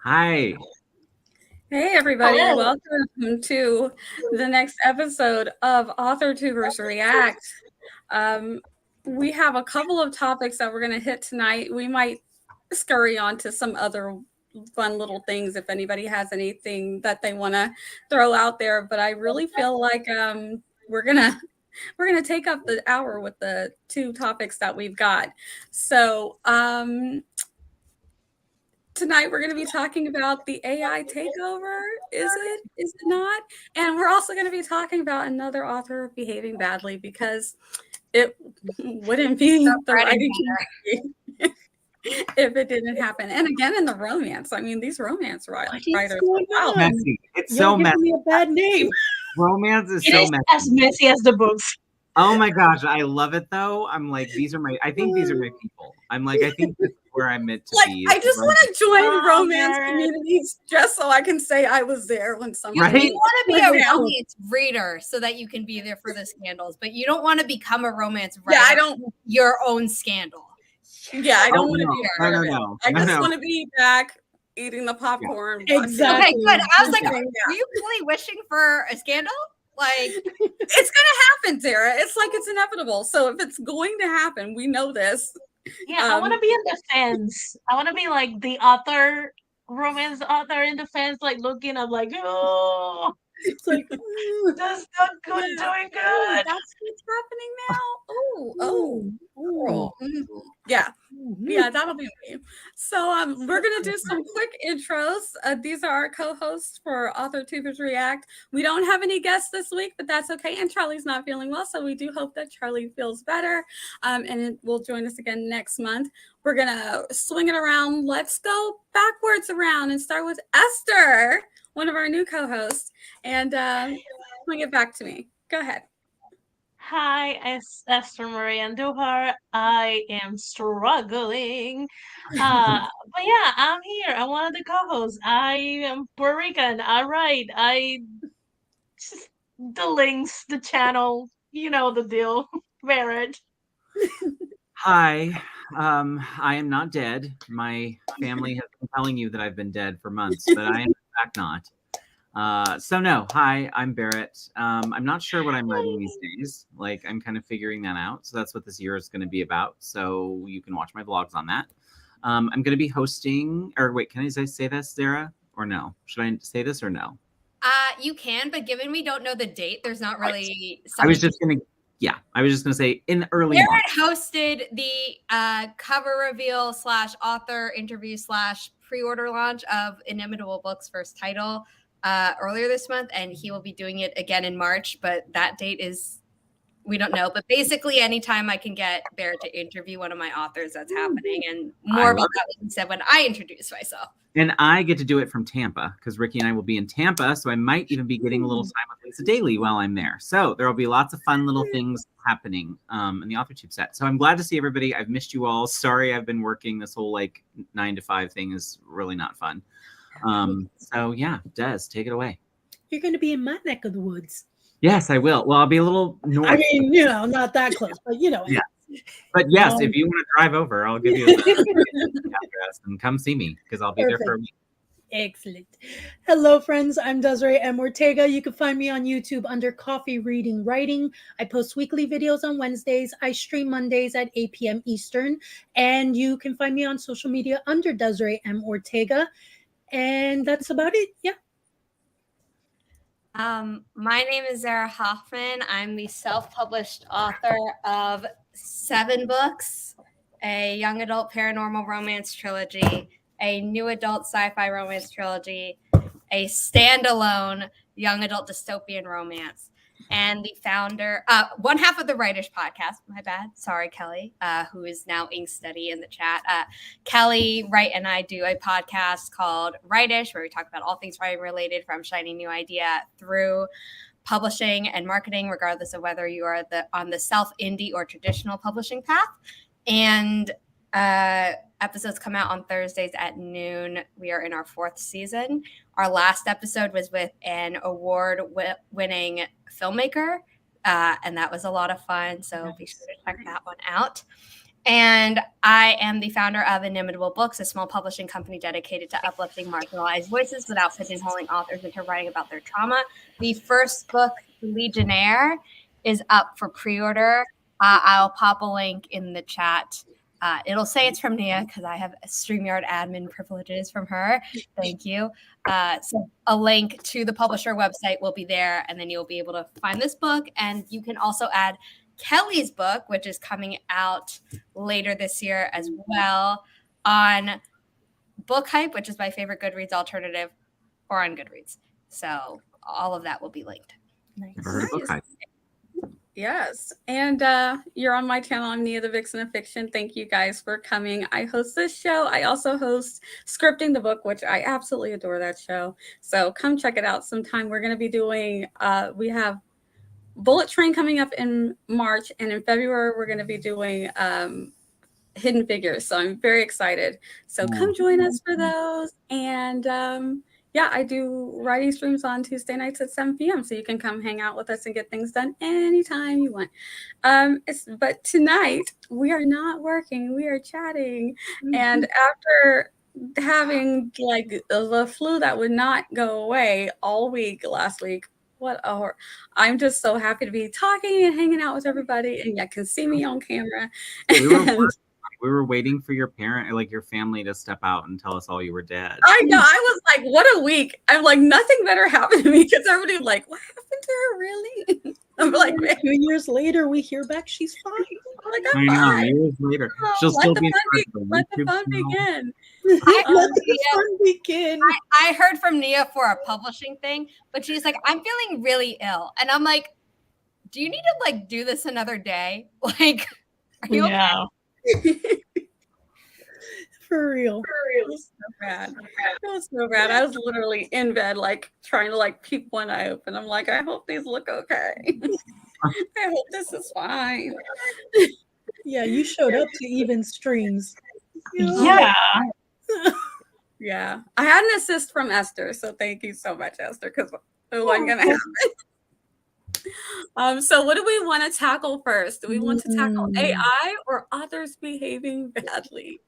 Hi. Hey, everybody. Hello. Welcome to the next episode of Authortubers React. We have a couple of topics that we're going to hit tonight. We might scurry on to some other fun little things if anybody has anything that they want to throw out there. But I really feel like we're gonna take up the hour with the two topics that we've got. So tonight we're going to be talking about the AI takeover. Is it not? And we're also going to be talking about another author behaving badly because it wouldn't be the writing community if it didn't happen. And again, in the romance, I mean, these romance writers. Wow. Messy. It's so messy. Me a bad name. Romance is so messy. As messy as the books. Oh my gosh, I love it though. I'm like, I think these are my people. I'm like, I think this is where I'm meant to be. I just want to join romance communities just so I can say I was there when someone. Right? You want to be a romance reader so that you can be there for the scandals, but you don't want to become a romance writer. Yeah, I don't. Your own scandal. Yeah, I don't want to be part of it. No. I just want to be back eating the popcorn. Yeah. Exactly. Okay, good. I was like, were you really wishing for a scandal? Like, it's gonna happen, Zara. It's like it's inevitable. So if it's going to happen, we know this. Yeah, I want to be in the fence. I want to be like the romance author in the fence, like looking up, like, oh, it's like that's not good, doing good. That's what's happening now. Yeah, that'll be me. So we're gonna do some quick intros. These are our co-hosts for Authortubers React. We don't have any guests this week, but that's okay. And Charlie's not feeling well, so we do hope that Charliee feels better. And will join us again next month. We're gonna swing it around. Let's go backwards around and start with Esther, one of our new co-hosts, and swing it back to me. Go ahead. Hi, it's Esther Marie Andujar. I am struggling. But yeah, I'm here. I'm one of the co-hosts. I am Puerto Rican. I write. I just the links, the channel, you know the deal. Barrett. Hi. I am not dead. My family has been telling you that I've been dead for months, but I am in fact not. So no, hi, I'm Barrett. I'm not sure what I'm writing these days. Like, I'm kind of figuring that out. So that's what this year is going to be about. So you can watch my vlogs on that. I'm going to be hosting, or wait, can I say this, Zara, or no? Should I say this or no? You can, but given we don't know the date, there's not really. I was just going to say in early Barrett hosted the cover reveal / author interview / pre-order launch of Inimitable Books' first title earlier this month, and he will be doing it again in March, but that date is, we don't know. But basically, anytime I can get Barrett to interview one of my authors, that's happening. And more about that was said when I introduce myself. And I get to do it from Tampa because Ricky and I will be in Tampa, so I might even be getting a little time with Lisa Daily while I'm there. So there will be lots of fun little things happening in the Authortube set. So I'm glad to see everybody. I've missed you all. Sorry, I've been working. This whole 9 to 5 thing is really not fun. So yeah, Des, take it away. You're going to be in my neck of the woods. Yes, I will. Well, I'll be a little north. I mean, not that close, but Yeah. But yes, if you want to drive over, I'll give you a address and come see me because I'll be there for a week. Excellent. Hello, friends. I'm Desiree M. Ortega. You can find me on YouTube under Coffee Reading Writing. I post weekly videos on Wednesdays. I stream Mondays at 8 p.m. Eastern. And you can find me on social media under Desiree M. Ortega. And that's about it. Yeah. My name is Zara Hoffman. I'm the self-published author of 7 books, a young adult paranormal romance trilogy, a new adult sci-fi romance trilogy, a standalone young adult dystopian romance, and the founder, one half of the Writish podcast, my bad. Sorry, Kelly, who is now Ink Study in the chat. Kelly, Wright, and I do a podcast called Writish, where we talk about all things writing related, from Shiny New Idea through publishing and marketing, regardless of whether you are on the self-indie or traditional publishing path. And episodes come out on Thursdays at noon. We are in our 4th season. Our last episode was with an award-winning filmmaker, and that was a lot of fun. So be sure to check that one out. And I am the founder of Inimitable Books, a small publishing company dedicated to uplifting marginalized voices without pigeonholing authors into writing about their trauma. The first book, Legionnaire, is up for pre-order. I'll pop a link in the chat. It'll say it's from Nia because I have StreamYard admin privileges from her. Thank you. So a link to the publisher website will be there, and then you'll be able to find this book. And you can also add Kelly's book, which is coming out later this year as well, on Book Hype, which is my favorite Goodreads alternative, or on Goodreads. So all of that will be linked. Never heard of Book Hype. Yes. And you're on my channel. I'm Nia, the Vixen of Fiction. Thank you guys for coming. I host this show. I also host Scripting the Book, which I absolutely adore that show. So come check it out sometime. We're going to be doing, we have Bullet Train coming up in March, and in February we're going to be doing Hidden Figures. So I'm very excited. So come join us for those. And yeah, I do writing streams on Tuesday nights at 7 p.m. So you can come hang out with us and get things done anytime you want. But tonight we are not working. We are chatting. And after having like the flu that would not go away all week last week, I'm just so happy to be talking and hanging out with everybody, and you can see me on camera. We were waiting for your your family to step out and tell us all you were dead. I know. I was like, what a week. I'm like, nothing better happened to me, because everybody was like, what happened to her, really? I'm like, 2 years later, we hear back she's fine. I'm like, I know, years later. She'll still be let the fun begin. I heard from Nia for a publishing thing, but she's like, I'm feeling really ill. And I'm like, do you need to like do this another day? Like, are you okay? For real. It was so bad. It was so bad. I was literally in bed, like trying to like peep one eye open. I'm like, I hope these look okay. I hope this is fine. Yeah, you showed up to even streams. Yeah. Yeah. I had an assist from Esther, so thank you so much, Esther, because it wasn't gonna happen. So what do we want to tackle first? Do we want to tackle AI or authors behaving badly?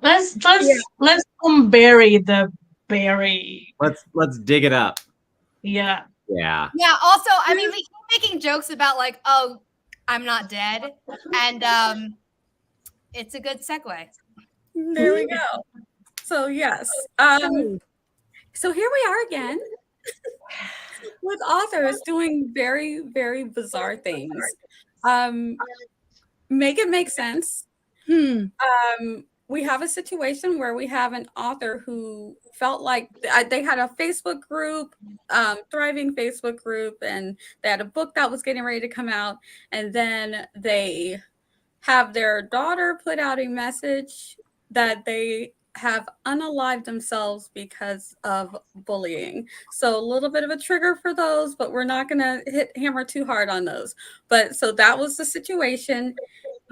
Let's unbury the berry. Let's dig it up. Yeah. Yeah. Yeah. Also, I mean, we keep making jokes about like, oh, I'm not dead, and it's a good segue. There we go. So yes. So here we are again with authors doing very, very bizarre things. Make it make sense. We have a situation where we have an author who felt like they had a Facebook group, thriving Facebook group, and they had a book that was getting ready to come out. And then they have their daughter put out a message that they have unalived themselves because of bullying. So a little bit of a trigger for those, but we're not going to hammer too hard on those. But so that was the situation.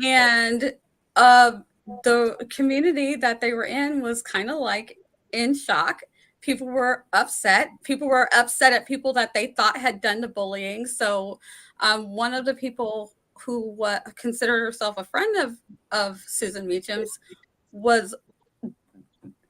And the community that they were in was kind of like in shock. People were upset. People were upset at people that they thought had done the bullying. So one of the people who considered herself a friend of Susan Meachen's was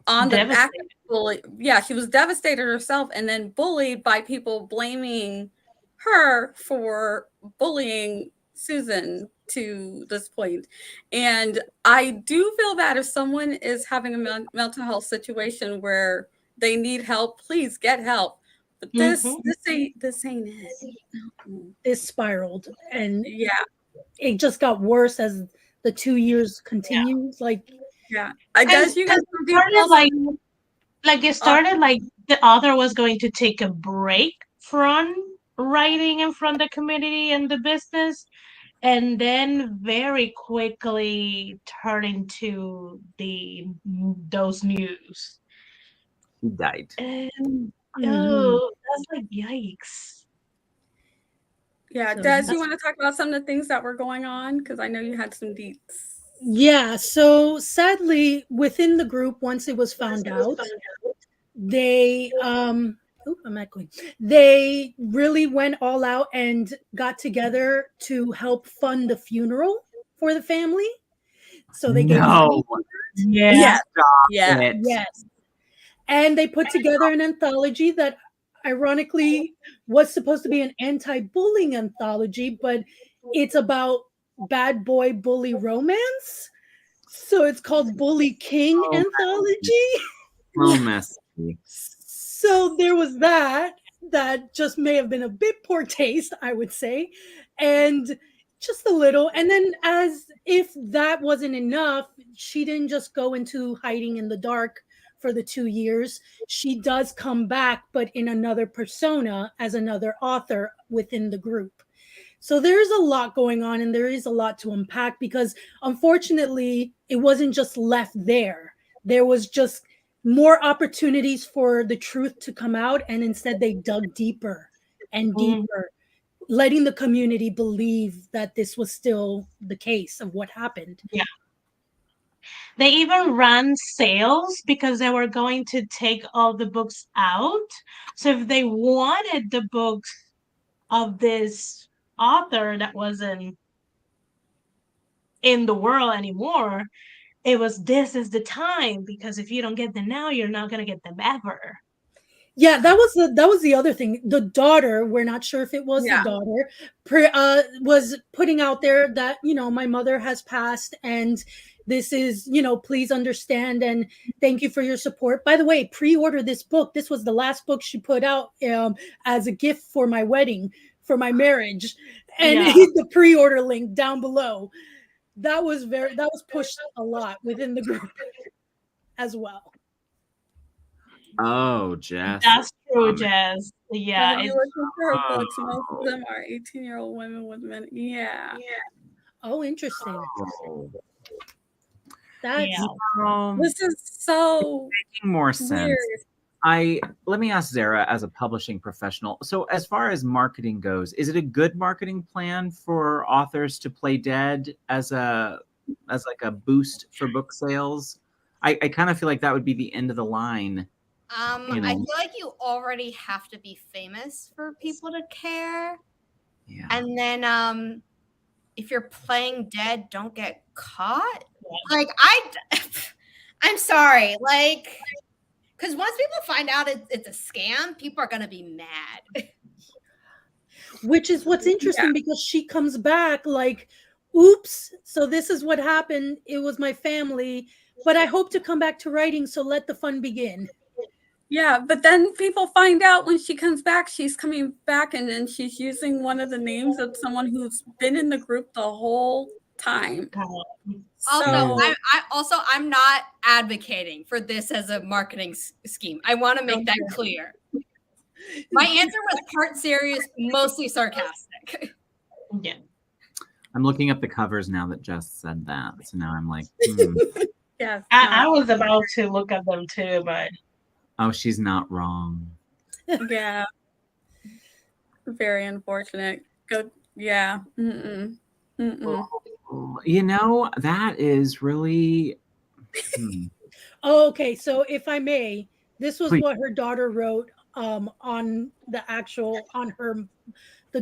on the back of bully. Yeah, she was devastated herself and then bullied by people blaming her for bullying Susan to this point. And I do feel bad if someone is having a mental health situation where they need help, please get help. But this ain't it. It spiraled, and yeah, it just got worse as the 2 years continues. I guess you guys started it started like the author was going to take a break from writing and from the community and the business, and then very quickly turn into those news. He died. And that's like yikes. Yeah, So Des, you want to talk about some of the things that were going on? Because I know you had some deets. Yeah, so sadly, within the group, once it was found out, they I'm echoing. They really went all out and got together to help fund the funeral for the family. So they gave money. No. Yeah. Yeah. It. Yes. And they put together an anthology that ironically was supposed to be an anti-bullying anthology, but it's about bad boy bully romance. So it's called Bully King Oh, Anthology. Oh, messy. So there was that just may have been a bit poor taste, I would say. And just a little. And then as if that wasn't enough, she didn't just go into hiding in the dark for the 2 years. She does come back, but in another persona as another author within the group. So there's a lot going on and there is a lot to unpack because unfortunately it wasn't just left there. There was just more opportunities for the truth to come out, and instead they dug deeper and deeper, letting the community believe that this was still the case of what happened. Yeah. They even ran sales because they were going to take all the books out. So if they wanted the books of this author that wasn't in the world anymore, it was this is the time, because if you don't get them now, you're not going to get them ever. Yeah, that was the other thing. The daughter, we're not sure if it was the daughter, was putting out there that, my mother has passed and this is, please understand and thank you for your support. By the way, pre-order this book. This was the last book she put out as a gift for my wedding, for my marriage. And the pre-order link down below. That was pushed a lot within the group as well. Oh, Jess. That's true, Jess. Yeah. If you listen to her books, most of them are 18-year-old women with men. Yeah. Oh, interesting. Oh. That's This is so making more sense. weird. Let me ask Zara as a publishing professional. So as far as marketing goes, is it a good marketing plan for authors to play dead as like a boost for book sales? I kind of feel like that would be the end of the line. I feel like you already have to be famous for people to care. Yeah. And then if you're playing dead, don't get caught. Like I'm sorry. Like, because once people find out it's a scam, people are gonna be mad. Which is what's interesting because she comes back like, oops, so this is what happened. It was my family, but I hope to come back to writing, so let the fun begin. Yeah, but then people find out when she comes back, she's coming back and then she's using one of the names of someone who's been in the group the whole time. Also, I'm not advocating for this as a marketing scheme. I want to make that clear. My answer was part serious, mostly sarcastic. Yeah. I'm looking up the covers now that Jess said that. So now I'm like, Yes. I was about to look at them too, but oh, she's not wrong. Yeah. Very unfortunate. Good. Yeah. That is really. Oh, okay, so if I may, this was Please. what her daughter wrote the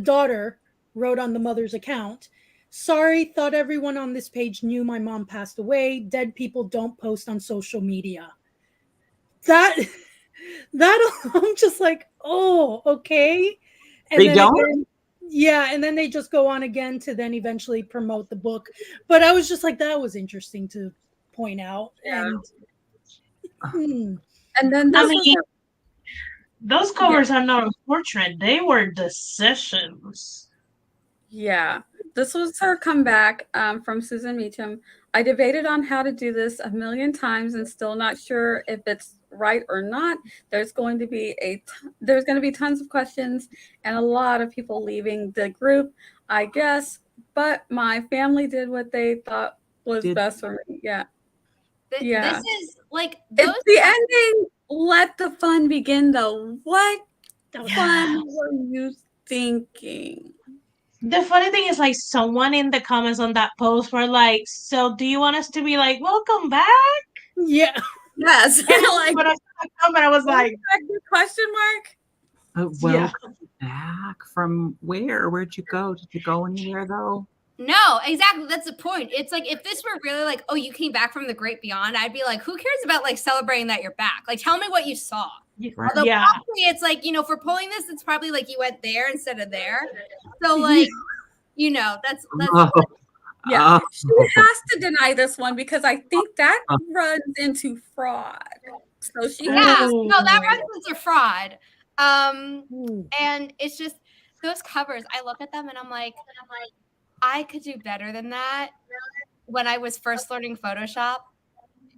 daughter wrote on the mother's account. Sorry, thought everyone on this page knew my mom passed away. Dead people don't post on social media. That I'm just like, oh, okay. And they then don't? Again, and then they just go on again to then eventually promote the book. But I was just like, that was interesting to point out. Yeah. And then those covers are not unfortunate. They were decisions. Yeah. This was her comeback from Susan Meachen. I debated on how to do this a million times and still not sure if it's right or not. There's going to be tons of questions and a lot of people leaving the group, I guess. But my family did what they thought was best for me. Yeah. This is like it's the ending. Let the fun begin, though. What fun were you thinking? The funny thing is, like, someone in the comments on that post were like, "So, do you want us to be like, welcome back?" Yeah. Yes. And like, when I saw that comment, I was like, question mark? Welcome back from where? Where'd you go? Did you go anywhere though? No, exactly. That's the point. It's like if this were really like, oh, you came back from the great beyond, I'd be like, who cares about like celebrating that you're back? Like, tell me what you saw. Right. Although yeah, probably it's like, if we're pulling this, it's probably like you went there instead of there. So like, that's Oh, Yeah, oh. she has to deny this one because I think that runs into fraud. So she yeah. has Ooh. No, that runs into fraud. Ooh. And it's just those covers. I look at them and I'm like, I could do better than that when I was first learning Photoshop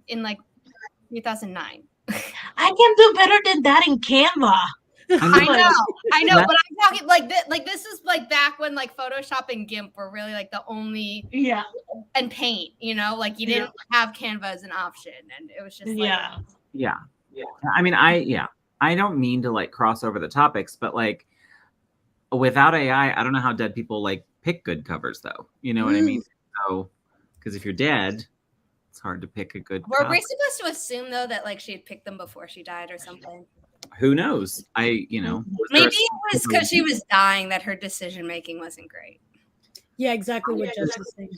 in like 2009. I can do better than that in Canva. I know, but I'm talking like this. Like this is like back when like Photoshop and GIMP were really like the only and Paint. Like you didn't have Canva as an option, and it was just like Yeah. I mean, I don't mean to like cross over the topics, but like without AI, I don't know how dead people like pick good covers though. You know what I mean? So, because if you're dead, it's hard to pick a good Were cover. we supposed to assume though that like she had picked them before she died or something? Who knows? Was there Maybe a- it was because she was dying that her decision making wasn't great. Yeah, exactly what Jess was saying.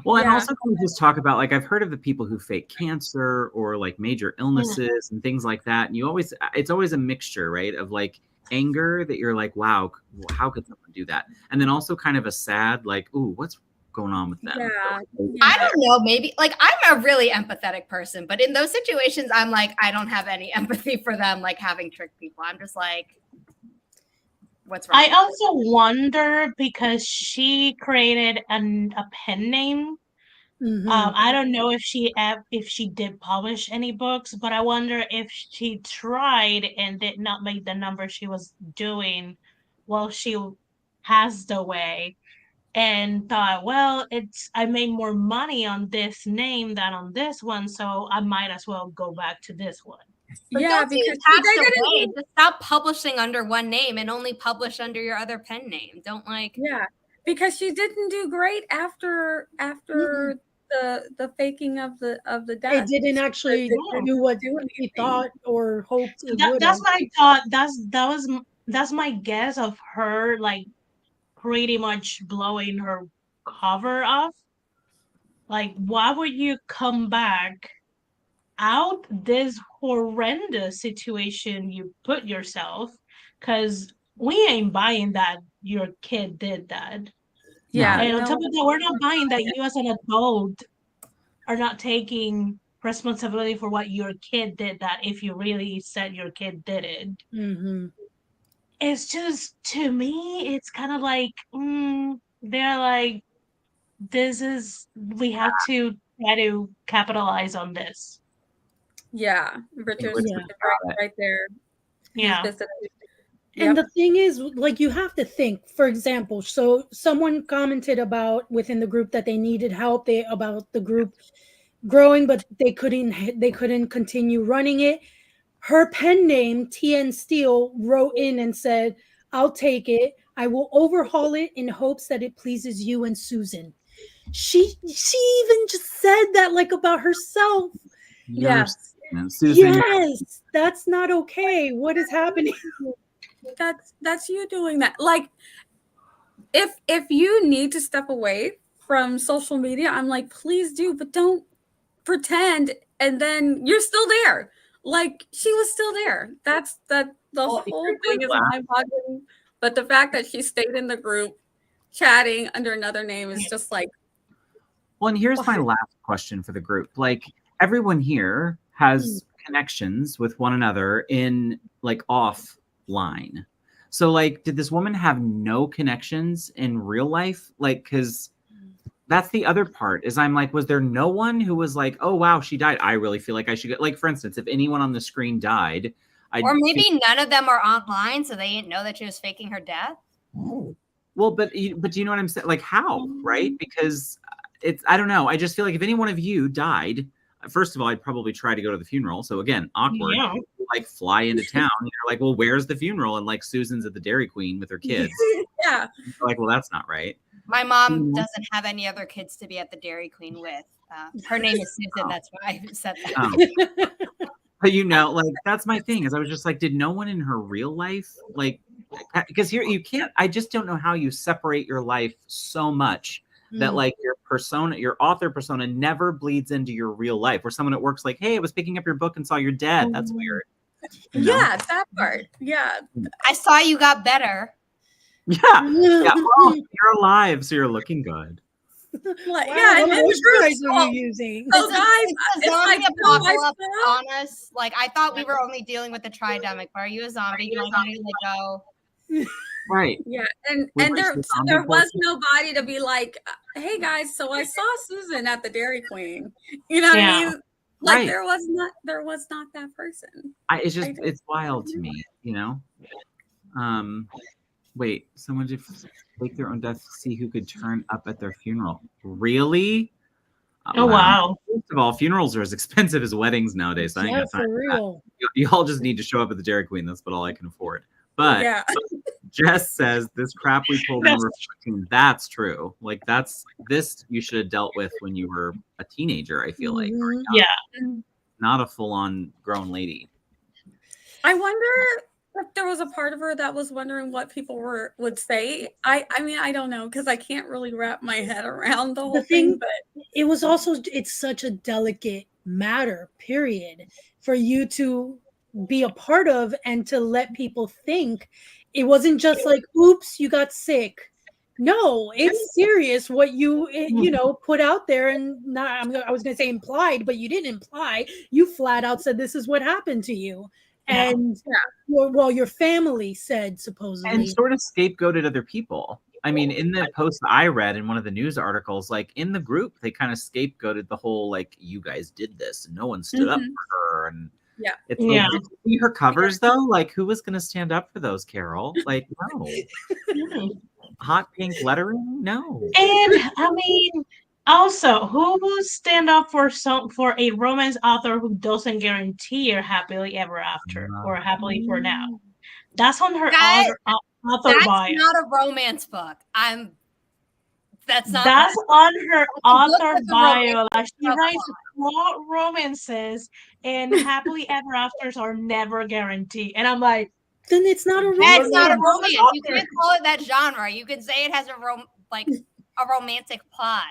Well, and also can we just talk about like I've heard of the people who fake cancer or like major illnesses and things like that. And it's always a mixture, right? Of like anger that you're like, wow, how could someone do that? And then also kind of a sad, like, ooh, what's going on with them? Yeah. I don't know. Maybe like I'm a really empathetic person, but in those situations, I'm like, I don't have any empathy for them, like having tricked people. I'm just like, what's wrong? I also wonder because she created a pen name. I don't know if she did publish any books, but I wonder if she tried and did not make the number she was doing while she passed away, and thought, well, I made more money on this name than on this one, so I might as well go back to this one. But Yeah, because because passed away, just stop publishing under one name and only publish under your other pen name. Don't because she didn't do great after the faking of the death. It didn't actually do what he thought or hoped it would. That's what I thought. That's my guess of her like pretty much blowing her cover off. Like, why would you come back out this horrendous situation you put yourself? Because we ain't buying that your kid did that. Yeah. And on top of that, we're not buying that you as an adult are not taking responsibility for what your kid did, that if you really said your kid did it. It's just, to me, it's kind of like, they're like, we have to try to capitalize on this. Yeah, Richard's right there. Yeah. And the thing is, like, you have to think, for example, so someone commented about within the group that they needed help about the group growing, but they couldn't continue running it. Her pen name, TN Steele, wrote in and said, I'll take it. I will overhaul it in hopes that it pleases you and Susan. She even just said that like about herself. Yes. Susan, yes, that's not okay. What is happening? That's you doing that. Like, if you need to step away from social media, I'm like, please do, but don't pretend and then you're still there. Like, she was still there. The whole thing is mind-boggling. But the fact that she stayed in the group chatting under another name is just like. Well, and here's my last question for the group. Like, everyone here has connections with one another in like offline. So like, did this woman have no connections in real life? Like, because that's the other part is I'm like, was there no one who was like, oh, wow, she died. I really feel like I should get, like, for instance, if anyone on the screen died. Or maybe none of them are online, so they didn't know that she was faking her death. Well, but do you know what I'm saying? Like, how, right? Because I don't know. I just feel like if any one of you died, first of all, I'd probably try to go to the funeral. So again, awkward. Yeah. Like fly into town. And you're like, well, where's the funeral? And like Susan's at the Dairy Queen with her kids. Yeah. You're like, well, that's not right. My mom doesn't have any other kids to be at the Dairy Queen with. Her name is Susan. That's why I said that. But like that's my thing is I was just like, did no one in her real life because here you can't. I just don't know how you separate your life so much that like your persona, your author persona never bleeds into your real life. Where someone at work's like, hey, I was picking up your book and saw you're dead. That's weird. Yeah, that part. Yeah. I saw you got better. Yeah. Well, you're alive, so you're looking good. Like, Wow, what and moisturizer are you using? So guys, it's a zombie apocalypse no, on us. Like I thought we were only dealing with the tridemic, but are you a zombie? You want me to go? Right. Yeah, and there was nobody to be like, hey guys, so I saw Susan at the Dairy Queen. You know what I mean? Like right. there was not that person. It's wild to me, Wait, someone did fake their own death to see who could turn up at their funeral. Really? Oh, wow. First of all, funerals are as expensive as weddings nowadays. So I ain't got time for real. You all just need to show up at the Dairy Queen. That's about all I can afford. But Jess says this crap we pulled in reflecting, that's true. Like this you should have dealt with when you were a teenager, I feel like. Not a full-on grown lady. I wonder if there was a part of her that was wondering what people would say. I mean, I don't know, because I can't really wrap my head around the whole thing. But it's such a delicate matter, period, for you to be a part of and to let people think. It wasn't just like, oops, you got sick. No, it's serious what you put out there, and I was going to say implied, but you didn't imply. You flat out said this is what happened to you. And your family said supposedly, and sort of scapegoated other people. I mean, in the post I read in one of the news articles, like in the group, they kind of scapegoated the whole like, you guys did this, and no one stood up for her. And it's like, did you see her covers though? Like, who was going to stand up for those, Carol? Like, no. Hot pink lettering, no. And I mean, also, who will stand up for a romance author who doesn't guarantee a happily ever after or happily for now? That's on her author bio. That's not a romance book. That's on her author bio. Like she writes romances, and happily ever afters are never guaranteed. And I'm like, then it's not a romance. That's not a romance. You can't call it that genre. You could say it has a romantic plot.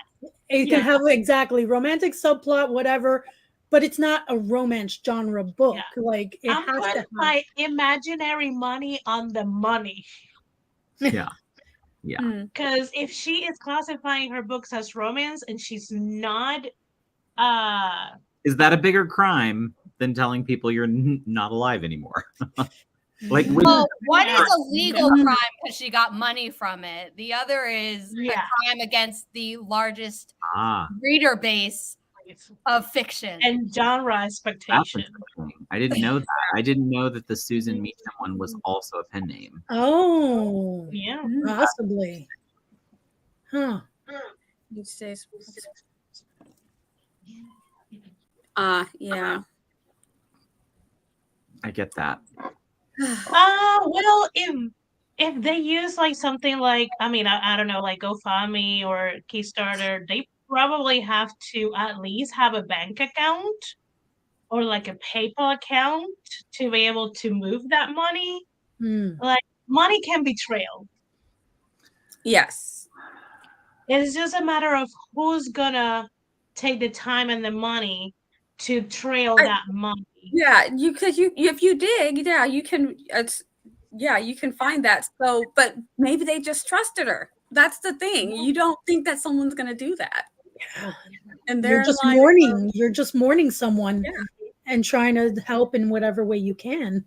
It can have romantic subplot, whatever, but it's not a romance genre book. Like it I'm has to have my imaginary money on the money. Yeah. Because if she is classifying her books as romance and she's not, is that a bigger crime than telling people you're not alive anymore? Like, one is a legal crime because she got money from it. The other is a crime against the largest reader base of fiction and genre expectation. I didn't know that. I didn't know that the Susan Meachen one was also a pen name. Oh, yeah, possibly. Huh? Yeah. I get that. Well, if they use like something like, I mean, I don't know, like GoFundMe or Kickstarter, they probably have to at least have a bank account or like a PayPal account to be able to move that money. Like money can be trailed. Yes. It's just a matter of who's gonna take the time and the money to trail that money. Yeah, if you dig, you can. You can find that. So, but maybe they just trusted her. That's the thing. You don't think that someone's going to do that. Yeah. And you're just mourning. You're just mourning someone and trying to help in whatever way you can.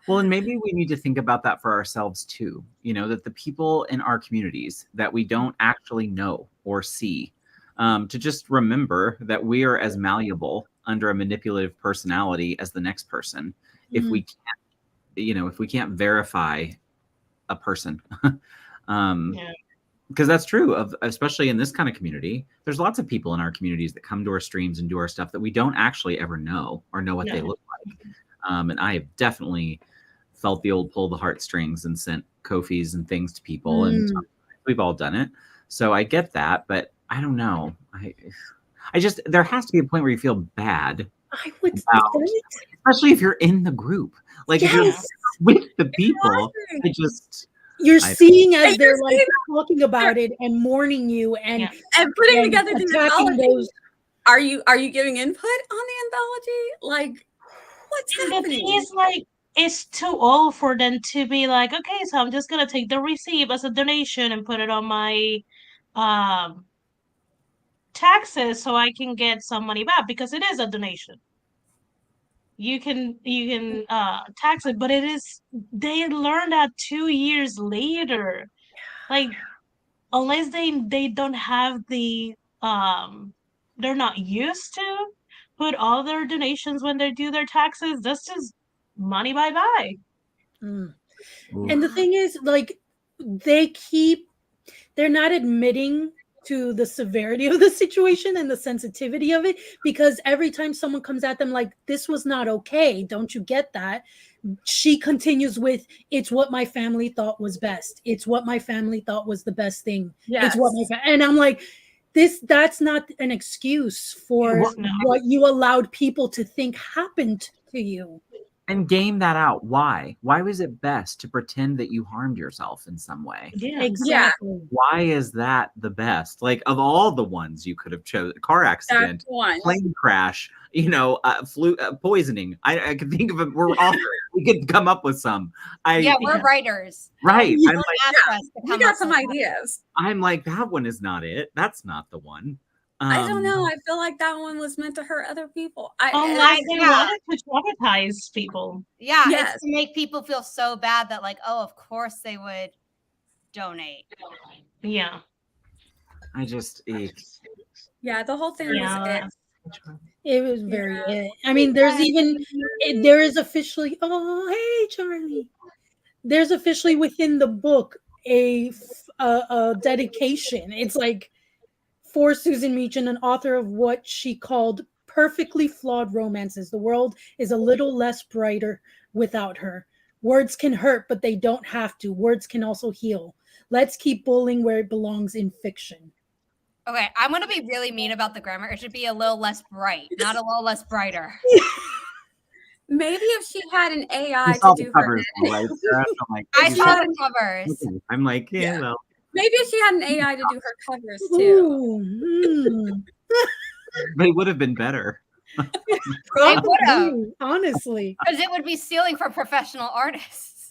Well, and maybe we need to think about that for ourselves too. That the people in our communities that we don't actually know or see, to just remember that we are as malleable under a manipulative personality as the next person. If we can't, if we can't verify a person, because that's true of especially in this kind of community. There's lots of people in our communities that come to our streams and do our stuff that we don't actually ever know or know what they look like. And I have definitely felt the old pull the heartstrings and sent Ko-fis and things to people, and we've all done it. So I get that, but I don't know. I just there has to be a point where you feel bad. I would, especially if you're in the group, like if you're with the people. You're seeing as they're like talking about it and mourning you and putting together the anthology. Are you giving input on the anthology? Like, what's happening? He's like, it's too old for them to be like, okay, so I'm just gonna take the receipt as a donation and put it on my taxes so I can get some money back, because it is a donation. You can tax it, but they learned that 2 years later. Like, unless they don't have the they're not used to put all their donations when they do their taxes, that's just money bye-bye. And the thing is, like, they're not admitting to the severity of the situation and the sensitivity of it, because every time someone comes at them like, this was not okay, don't you get that? She continues with, it's what my family thought was best. It's what my family thought was the best thing. It's what and I'm like, that's not an excuse for what you allowed people to think happened to you. And game that out. Why was it best to pretend that you harmed yourself in some way? Exactly. Why is that the best? Like, of all the ones you could have chosen, car accident, plane crash, poisoning. I could think of it. We're authors. We could come up with some. We're writers. Right. We got some ideas. I'm like, that one is not it. That's not the one. I don't know. I feel like that one was meant to hurt other people. They wanted to traumatize people. Yeah, it's to make people feel so bad that, like, oh, of course they would donate. Yeah. I just the whole thing was it was very I mean, there is officially, oh, hey, Charlie. There's officially within the book a dedication. It's like, for Susan Meachen, an author of what she called perfectly flawed romances. The world is a little less brighter without her. Words can hurt, but they don't have to. Words can also heal. Let's keep bullying where it belongs, in fiction. Okay, I'm going to be really mean about the grammar. It should be a little less bright, not a little less brighter. Maybe if she had an AI to do her right? I saw the covers. Okay. I'm like, well. Maybe if she had an AI to do her covers too. They would have been better. They would have, honestly, because it would be stealing from professional artists.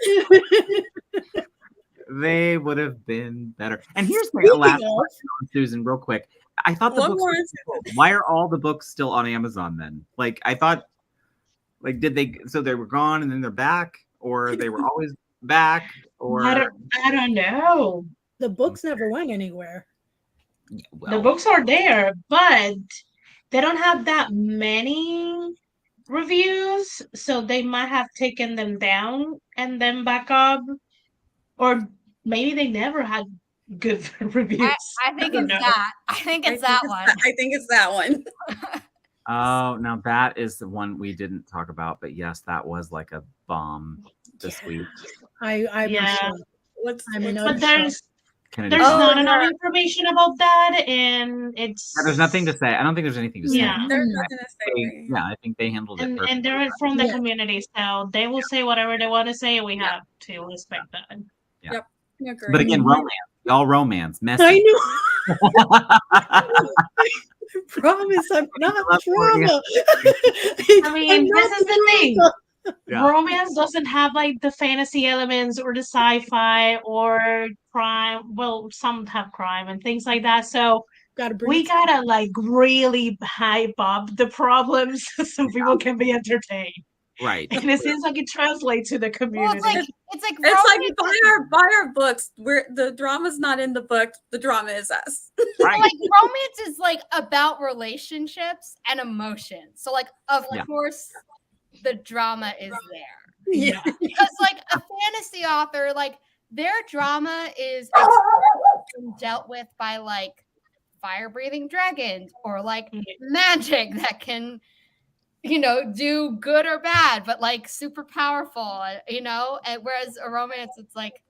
They would have been better. And here's my last question, Susan, real quick. I thought the books. Why are all the books still on Amazon then? Like, I thought, like, did they? So they were gone and then they're back, or they were always back, or I don't know. The books never went anywhere. The books are there, but they don't have that many reviews, so they might have taken them down and then back up, or maybe they never had good reviews. I think it's that. I think it's that one. I think it's that one. Oh, now that is the one we didn't talk about, but yes, that was like a bomb this week. But there's not enough information about that, and there's nothing to say. I don't think there's anything to say. There's nothing to say. I think they handled it perfectly. And they're from the community, so they will say whatever they want to say, and we have to respect that. Yeah. Yep. But again, romance. Y'all romance. Messy. I know. I promise I'm not drama. I mean, this is the thing. Romance doesn't have like the fantasy elements or the sci-fi or crime. Well, some have crime and things like that. So we gotta like really hype up the problems so people can be entertained. Right. And it seems like it translates to the community. Well, it's like buy our books. Where the drama's not in the book, the drama is us. Right. Like, romance is like about relationships and emotions. So like, of course, the drama is there. Yeah. Because like a fantasy author, like their drama is been dealt with by like fire-breathing dragons or like magic that can, do good or bad, but like super powerful, and whereas a romance, it's like,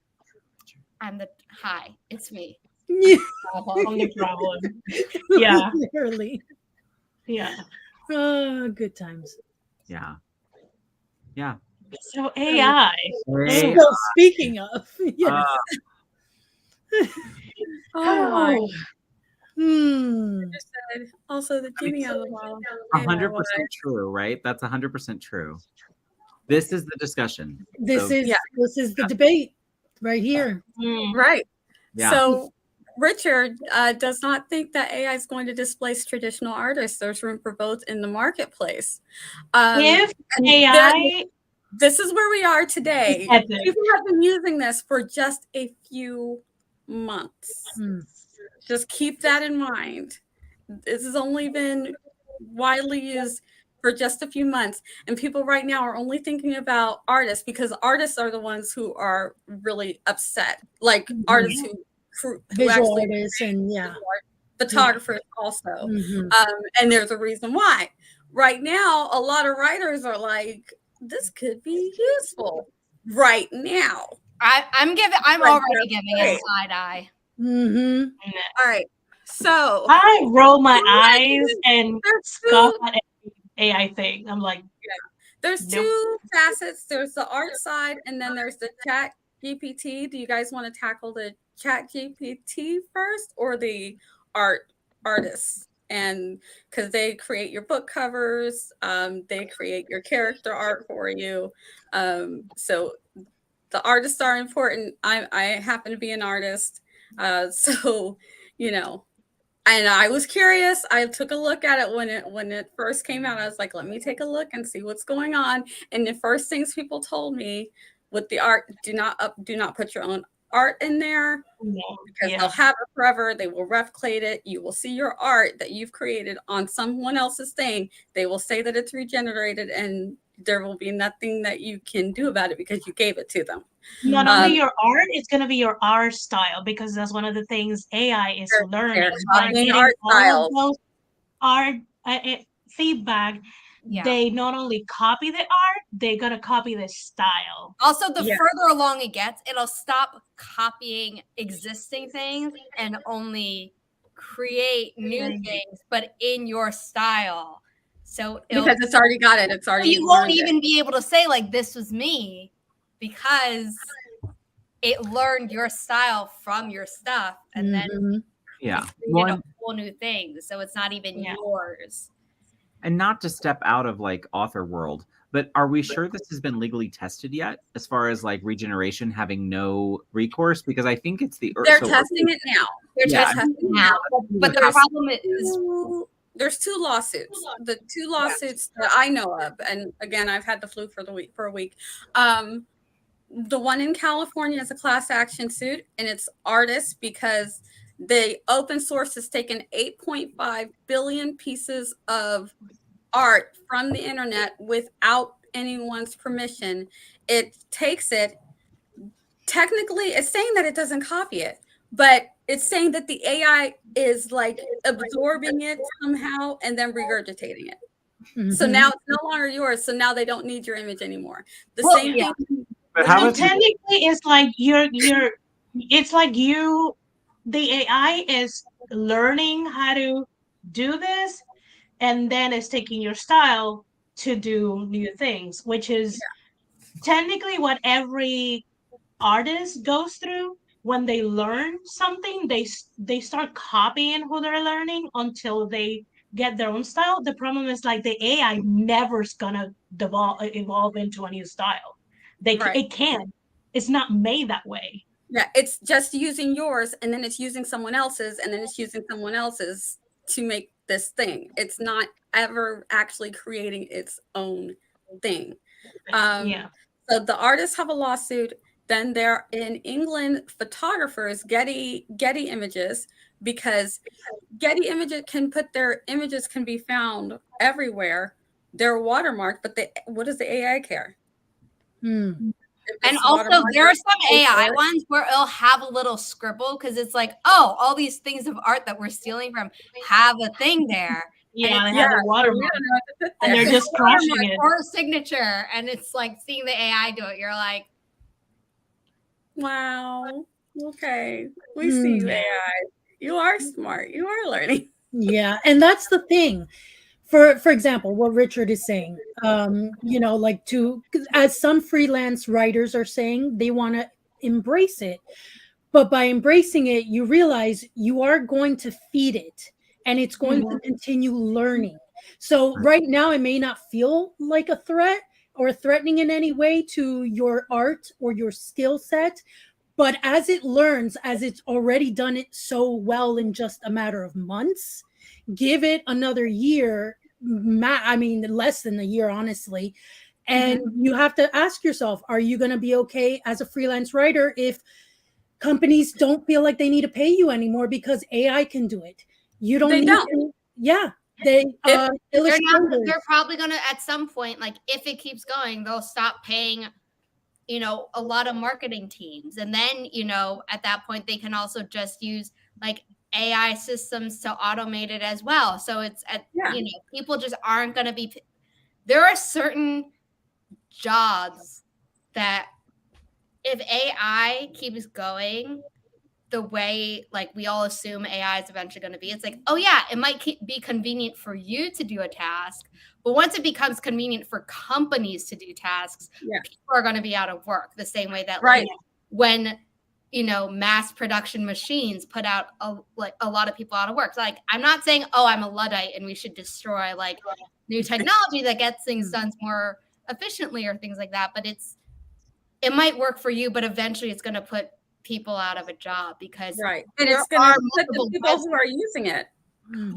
it's me. Yeah. On the problem. Yeah. Literally. Yeah. Oh, good times. Yeah. So AI. So speaking of, yes. Oh my. Hmm. Also, the genie on the bottom. 100% true, right? That's 100% true. This is the discussion. This is the debate right here. Right. Yeah. So Richard does not think that AI is going to displace traditional artists. There's room for both in the marketplace. If AI, this is where we are today. Epic. People have been using this for just a few months. Just keep that in mind. This has only been widely used for just a few months. And people right now are only thinking about artists because artists are the ones who are really upset. Like artists who Visual actually artists and photographers also. And there's a reason why. Right now, a lot of writers are like, this could be useful right now. I'm already giving it side eye. All right. So I roll my eyes and scoff at every AI thing. I'm like, there's two facets. There's the art side, and then there's the chat GPT. Do you guys want to tackle the chat GPT first or the artists? And because they create your book covers, they create your character art for you. So the artists are important. I happen to be an artist. So, and I was curious. I took a look at it when it first came out. I was like, let me take a look and see what's going on. And the first things people told me with the art, do not put your own art in there because they'll have it forever. They will replicate it. You will see your art that you've created on someone else's thing. They will say that it's regenerated and there will be nothing that you can do about it because you gave it to them. Not only your art, it's going to be your art style because that's one of the things AI is learning. By getting art all of those art feedback, Yeah. They not only copy the art, they're going to copy the style. Also, the further along it gets, it'll stop copying existing things and only create new things, but in your style. So because it's already got it. It's already. You won't even be able to say like this was me because it learned your style from your stuff and then created a whole new thing. So it's not even yours. And not to step out of like author world, but are we sure this has been legally tested yet as far as like regeneration having no recourse? Because I think it's they're testing it now. They're testing it now. But the problem is there's two lawsuits. The two lawsuits that I know of, and again, I've had the flu for a week. The one in California is a class action suit, and it's artists because the open source has taken 8.5 billion pieces of art from the internet without anyone's permission. It takes it. Technically, it's saying that it doesn't copy it, but it's saying that the AI is like absorbing it somehow and then regurgitating it. So now it's no longer yours. So now they don't need your image anymore. The same thing. But so technically, it's like it's like the AI is learning how to do this, and then it's taking your style to do new things, which is technically what every artist goes through when they learn something. They start copying who they're learning until they get their own style. The problem is like the AI never's gonna evolve into a new style. It can't. It's not made that way. Yeah, it's just using yours, and then it's using someone else's, and then it's using someone else's to make this thing. It's not ever actually creating its own thing. So the artists have a lawsuit. Then they're in England, photographers, Getty Images, because Getty Images their images can be found everywhere. They're watermarked, but what does the AI care? And also, there are some AI ones where it'll have a little scribble because it's like, oh, all these things of art that we're stealing from have a thing there. Yeah, they have a watermark. And they're just crushing it. Or a signature. And it's like seeing the AI do it. You're like, wow. Okay. We see you, AI. You are smart. You are learning. Yeah. And that's the thing. For example, what Richard is saying, like as some freelance writers are saying, they want to embrace it. But by embracing it, you realize you are going to feed it and it's going to continue learning. So right now, it may not feel like a threat or threatening in any way to your art or your skill set. But as it learns, as it's already done it so well in just a matter of months, give it another year, less than a year, honestly. And you have to ask yourself, are you going to be okay as a freelance writer if companies don't feel like they need to pay you anymore because AI can do it? You don't. They're probably going to, at some point, like if it keeps going, they'll stop paying, a lot of marketing teams. And then, at that point, they can also just use like AI systems to automate it as well. So it's people just aren't going to be. There are certain jobs that if AI keeps going the way like we all assume AI is eventually going to be, it's like, oh yeah, it might be convenient for you to do a task, but once it becomes convenient for companies to do tasks, people are going to be out of work the same way that like, when mass production machines put out a lot of people out of work. So, like, I'm not saying, oh, I'm a Luddite and we should destroy like new technology that gets things done more efficiently or things like that, but it might work for you, but eventually it's going to put people out of a job because and it's going to put the people who are using it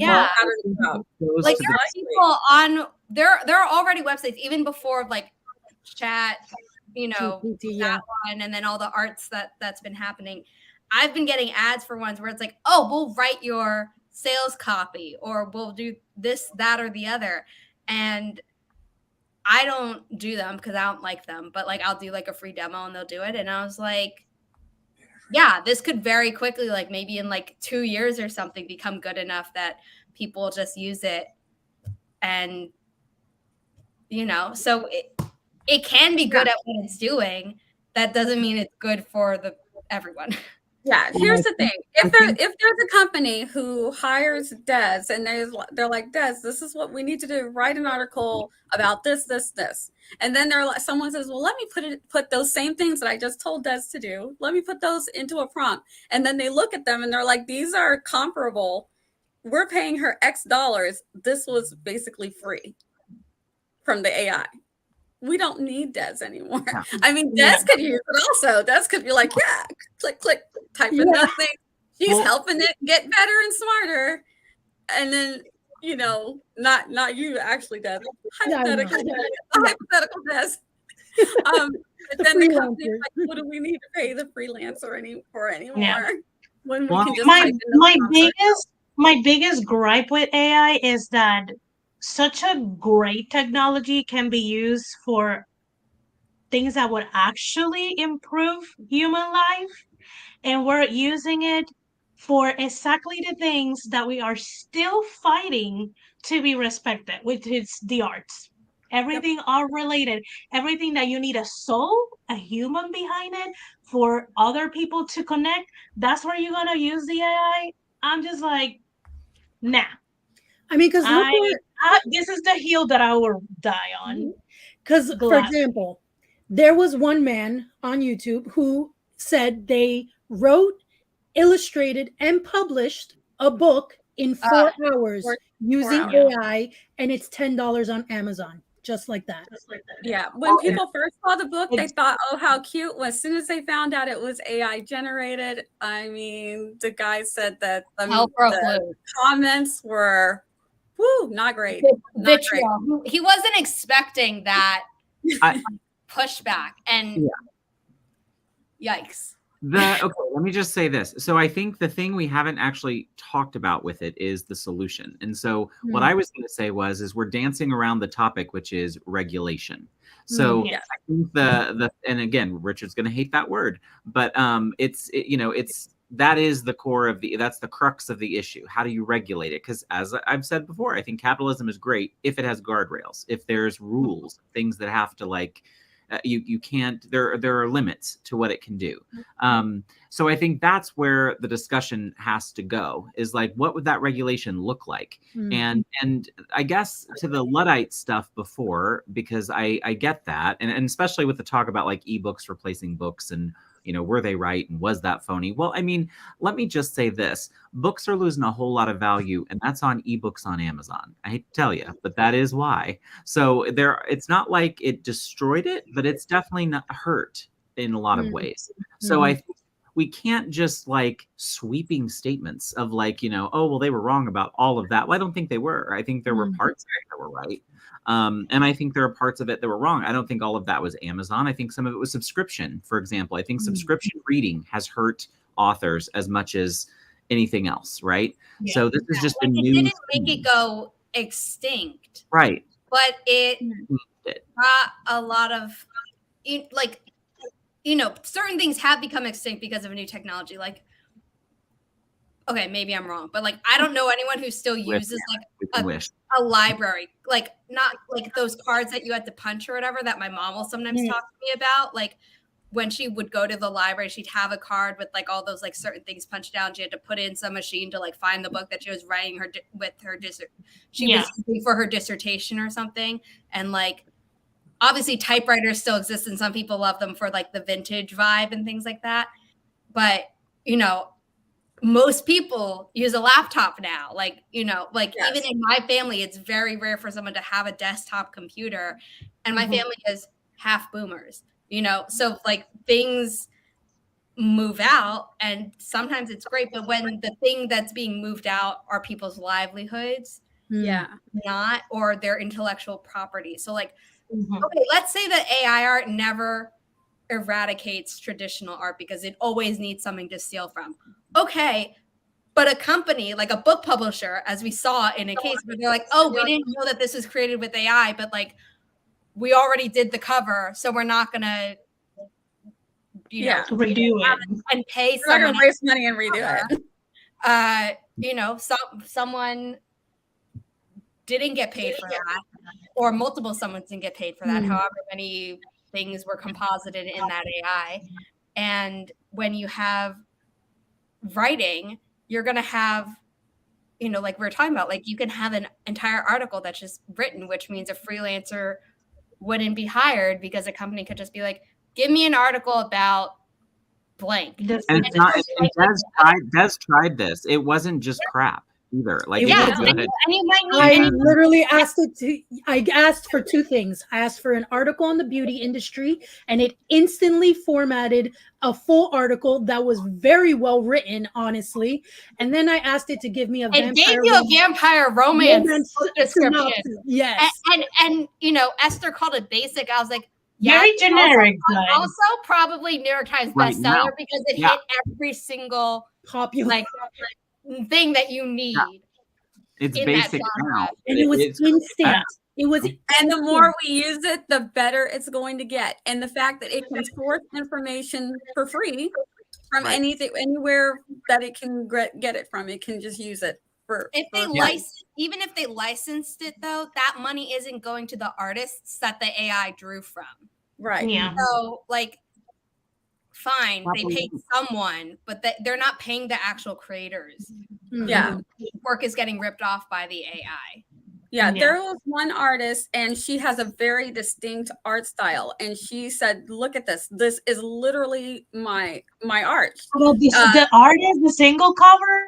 out of the job. Like there are people on there are already websites even before like chat, that one, and then all the arts that's been happening. I've been getting ads for ones where it's like, oh, we'll write your sales copy or we'll do this, that, or the other. And I don't do them because I don't like them, but like I'll do like a free demo and they'll do it. And I was like, yeah, this could very quickly, like maybe in like 2 years or something, become good enough that people just use it. And, so it can be good at what it's doing. That doesn't mean it's good for everyone. Yeah, here's the thing. If there's a company who hires Des and they're like, Des, this is what we need to do. Write an article about this. And then someone says, well, let me put those same things that I just told Des to do. Let me put those into a prompt. And then they look at them and they're like, these are comparable. We're paying her X dollars. This was basically free from the AI. We don't need Des anymore. I mean, Des could use it also. Des could be like, click, type in that thing. She's helping it get better and smarter. And then, not you actually, Des. Hypothetical Des. But then the company's like, what do we need to pay the freelancer anymore? Yeah. When we can just my biggest gripe with AI is that such a great technology can be used for things that would actually improve human life. And we're using it for exactly the things that we are still fighting to be respected, which is the arts. Everything are related. Everything that you need a soul, a human behind it for other people to connect. That's where you're going to use the AI. I'm just like, nah. I mean, because this is the hill that I will die on. Because, for example, there was one man on YouTube who said they wrote, illustrated, and published a book in 4 hours using AI, and it's $10 on Amazon, just like that. Yeah. When people first saw the book, they thought, oh, how cute. Well, as soon as they found out it was AI generated, I mean, the guy said that the comments were, not great. Not great. He wasn't expecting that pushback, and yikes. Okay, let me just say this. So I think the thing we haven't actually talked about with it is the solution. And so what I was going to say is we're dancing around the topic, which is regulation. So Yes. I think and again, Richard's going to hate that word, but that is the core of that's the crux of the issue. How do you regulate it? Because as I've said before, I think capitalism is great if it has guardrails, if there's rules, things that have to you can't, there are limits to what it can do. So I think that's where the discussion has to go, is like, what would that regulation look like? And I guess to the Luddite stuff before, because I get that, and especially with the talk about like ebooks replacing books, and were they right, and was that phony? Well, I mean, let me just say this: books are losing a whole lot of value, and that's on ebooks on Amazon. I hate to tell you, but that is why. So it's not like it destroyed it, but it's definitely not hurt in a lot of ways. So I think we can't just like sweeping statements of like, oh, well, they were wrong about all of that. Well, I don't think they were. I think there were parts of it that were right. And I think there are parts of it that were wrong. I don't think all of that was Amazon. I think some of it was subscription, for example. I think subscription reading has hurt authors as much as anything else, right? Yeah. So this is just a new. It didn't make it go extinct, right? But it brought a lot of, certain things have become extinct because of a new technology. Like, okay, maybe I'm wrong, but like, I don't know anyone who still uses a library, like not like those cards that you had to punch or whatever that my mom will sometimes talk to me about. Like when she would go to the library, she'd have a card with like all those like certain things punched down. She had to put in some machine to like find the book that she was writing was using for her dissertation or something. And like, obviously typewriters still exist and some people love them for like the vintage vibe and things like that. But, most people use a laptop now. Like, even in my family, it's very rare for someone to have a desktop computer. And my family is half boomers, so like things move out and sometimes it's great. But when the thing that's being moved out are people's livelihoods, not, or their intellectual property. So like, okay, let's say that AI art never eradicates traditional art because it always needs something to steal from. Okay, but a company like a book publisher, as we saw in a case where they're like, oh, we didn't know that this was created with AI, but like we already did the cover, so we're not gonna redo it and pay someone. We're not gonna waste money and redo it. Someone didn't get paid for that, or multiple someones didn't get paid for that, however many things were composited in that AI. And when you have writing, you're going to have, like we were talking about, like you can have an entire article that's just written, which means a freelancer wouldn't be hired because a company could just be like, give me an article about blank. And Des tried this. It wasn't just crap either. Like, I literally asked I asked for two things. I asked for an article on the beauty industry, and it instantly formatted a full article that was very well written, honestly. And then I asked it to give me a vampire romance description. Yes. And Esther called it basic. I was like, very generic. Also probably New York Times bestseller because it hit every single popular thing that you need. It's basic now. And it was instant. It was, and the more we use it, the better it's going to get. And the fact that it can source information for free from anything, anywhere that it can get it from, it can just use it for. Even if they licensed it, though, that money isn't going to the artists that the AI drew from. Right. Yeah. So, like, fine, they paid someone, but they're not paying the actual creators. Yeah. Work is getting ripped off by the AI. Yeah, there was one artist and she has a very distinct art style. And she said, look at this. This is literally my art. Well, the artist, the single cover?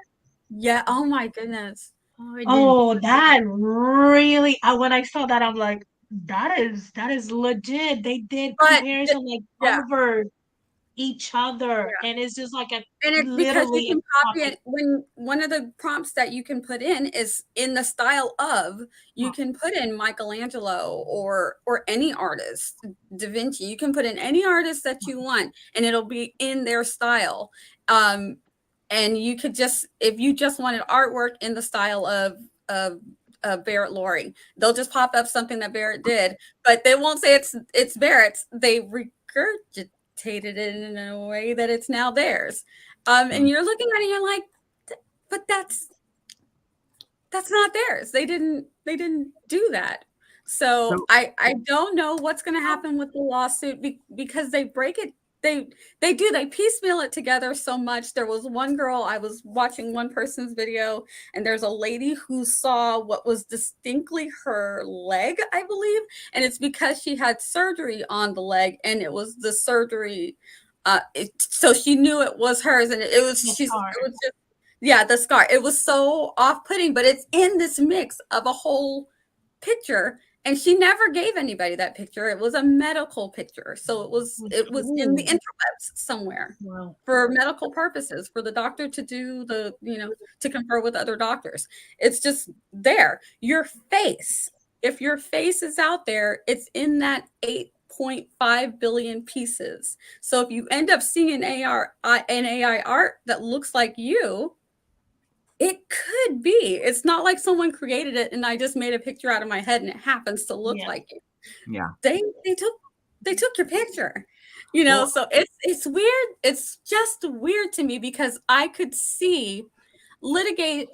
Yeah. Oh my goodness. Oh, that really, when I saw that, I'm like, that is legit. They did comparison like Harvard. each other, and it's just like a And it's because you literally can a copy copy. it. When one of the prompts that you can put in is in the style of, you can put in Michelangelo or any artist, Da Vinci. You can put in any artist that you want, and it'll be in their style. And you could just, if you just wanted artwork in the style of Barrett Laurie, they'll just pop up something that Barrett did, but they won't say it's Barrett's. They regurgitated it in a way that it's now theirs. And you're looking at it, and you're like, but that's not theirs. They didn't do that. So I don't know what's going to happen with the lawsuit because they break it. They piecemeal it together so much. There was one girl, I was watching one person's video, and there's a lady who saw what was distinctly her leg, I believe, and it's because she had surgery on the leg, and it was the surgery. So she knew it was hers, and it was the scar. It was so off-putting, but it's in this mix of a whole picture. And she never gave anybody that picture. It was a medical picture. So it was in the interwebs somewhere for medical purposes, for the doctor to do to confer with other doctors. It's just there. Your face, if your face is out there, it's in that 8.5 billion pieces. So if you end up seeing an AI art that looks like you, it could be. It's not like someone created it and I just made a picture out of my head and it happens to look like you. Yeah. They took your picture. So it's weird. It's just weird to me because I could see okay,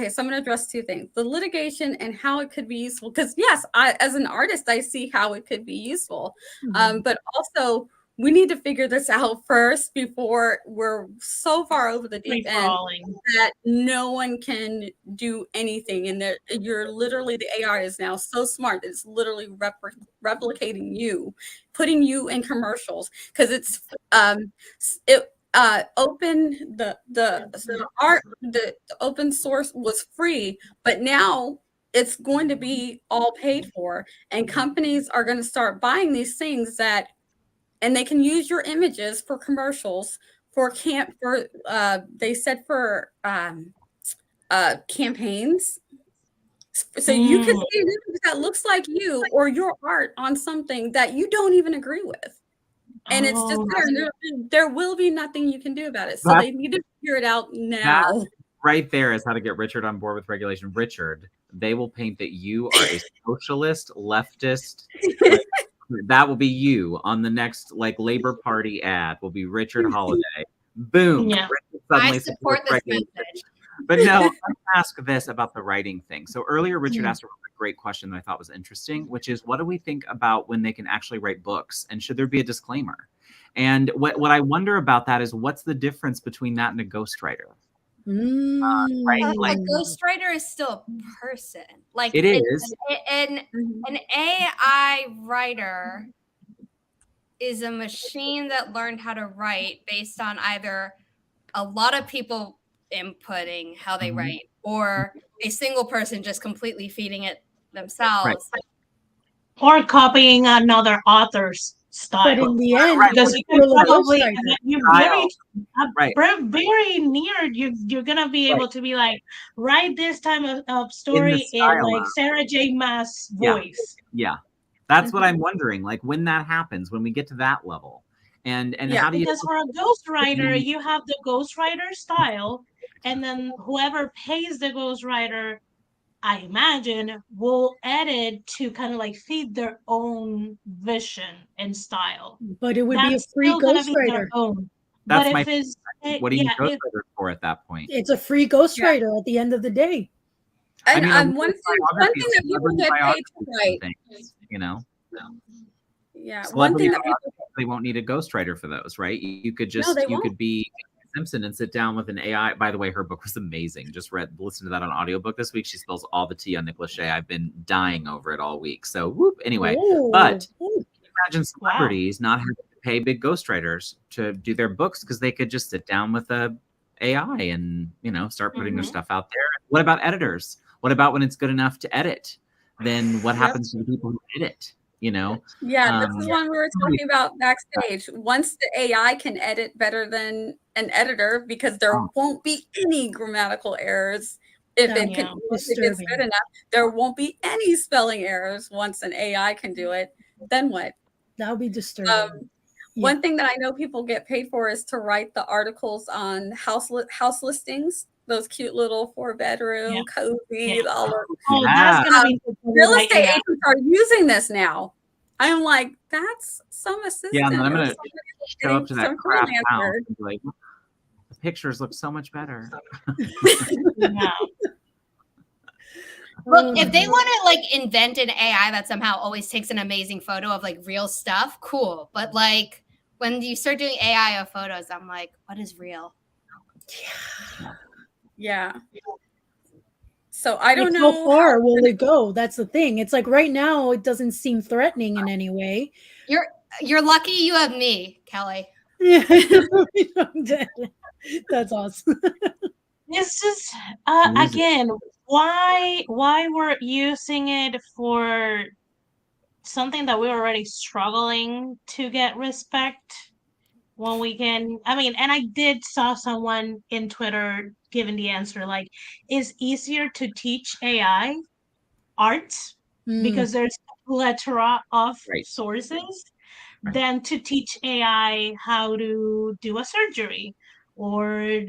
so I'm going to address two things. The litigation and how it could be useful. Because yes, as an artist, I see how it could be useful. But also we need to figure this out first before we're so far over the deep end that no one can do anything. And you're literally, the AI is now so smart that it's literally replicating you, putting you in commercials, because it's the open source was free, but now it's going to be all paid for, and companies are going to start buying these things and they can use your images for commercials they said for campaigns. So you could see an image that looks like you or your art on something that you don't even agree with. And it's just there will be nothing you can do about it. So they need to figure it out now. That right there is how to get Richard on board with regulation. Richard, they will paint that you are a socialist, leftist. That will be you on the next Labor Party ad. Will be Richard Holiday. Boom. Yeah. I support this message. But no, let me ask this about the writing thing. So earlier, Richard asked a great question that I thought was interesting, which is, what do we think about when they can actually write books? And should there be a disclaimer? And what I wonder about that is, what's the difference between that and a ghostwriter? Right? A ghostwriter is still a person. It is. An AI writer is a machine that learned how to write based on either a lot of people inputting how they write, or a single person just completely feeding it themselves. Right. Or copying another author's style. But in the end, because you can probably very near, you're gonna be able to be like, write this time of story in like Sarah J. Maas voice. Yeah. That's what I'm wondering. Like, when that happens, when we get to that level. And how do you, because for a ghostwriter, you have the ghostwriter style, and then whoever pays the ghostwriter, I imagine, will edit to kind of like feed their own vision and style. But it would be a free ghostwriter. What do you need ghostwriters for at that point? It's a free ghostwriter at the end of the day. And one thing that people get paid to write, Yeah, one thing that they won't need a ghostwriter for those, right? You could just could be Simpson and sit down with an AI. By the way, her book was amazing. Just listen to that on audiobook this week. She spells all the T on Nick Lachey. I've been dying over it all week. So anyway, but can you imagine celebrities not having to pay big ghostwriters to do their books, because they could just sit down with a AI and start putting their stuff out there. What about editors? What about when it's good enough to edit? Then what happens to the people who edit? you know. Yeah, this is one we were talking about backstage. Once the AI can edit better than an editor, because there won't be any grammatical errors if it can, once it gets good enough, there won't be any spelling errors once an AI can do it. Then what? That would be disturbing. One thing that I know people get paid for is to write the articles on house listings. Those cute little 4-bedroom, cozy, all of that's gonna be real estate agents are using this now. I'm like, that's some assistant. Yeah, and then I'm gonna show up to that crap house and be like, the pictures look so much better. Look, if they want to like invent an AI that somehow always takes an amazing photo of like real stuff, cool. But like when you start doing AI of photos, I'm like, what is real? Yeah. So I don't know how far will it go. That's the thing. It's like right now it doesn't seem threatening in any way. You're lucky you have me, Kelly. Yeah, that's awesome. It's just again, why we're using it for something that we're already struggling to get respect when we can. I mean, and I did saw someone in Twitter giving the answer like, it's easier to teach AI art because there's a plethora of sources than to teach AI how to do a surgery or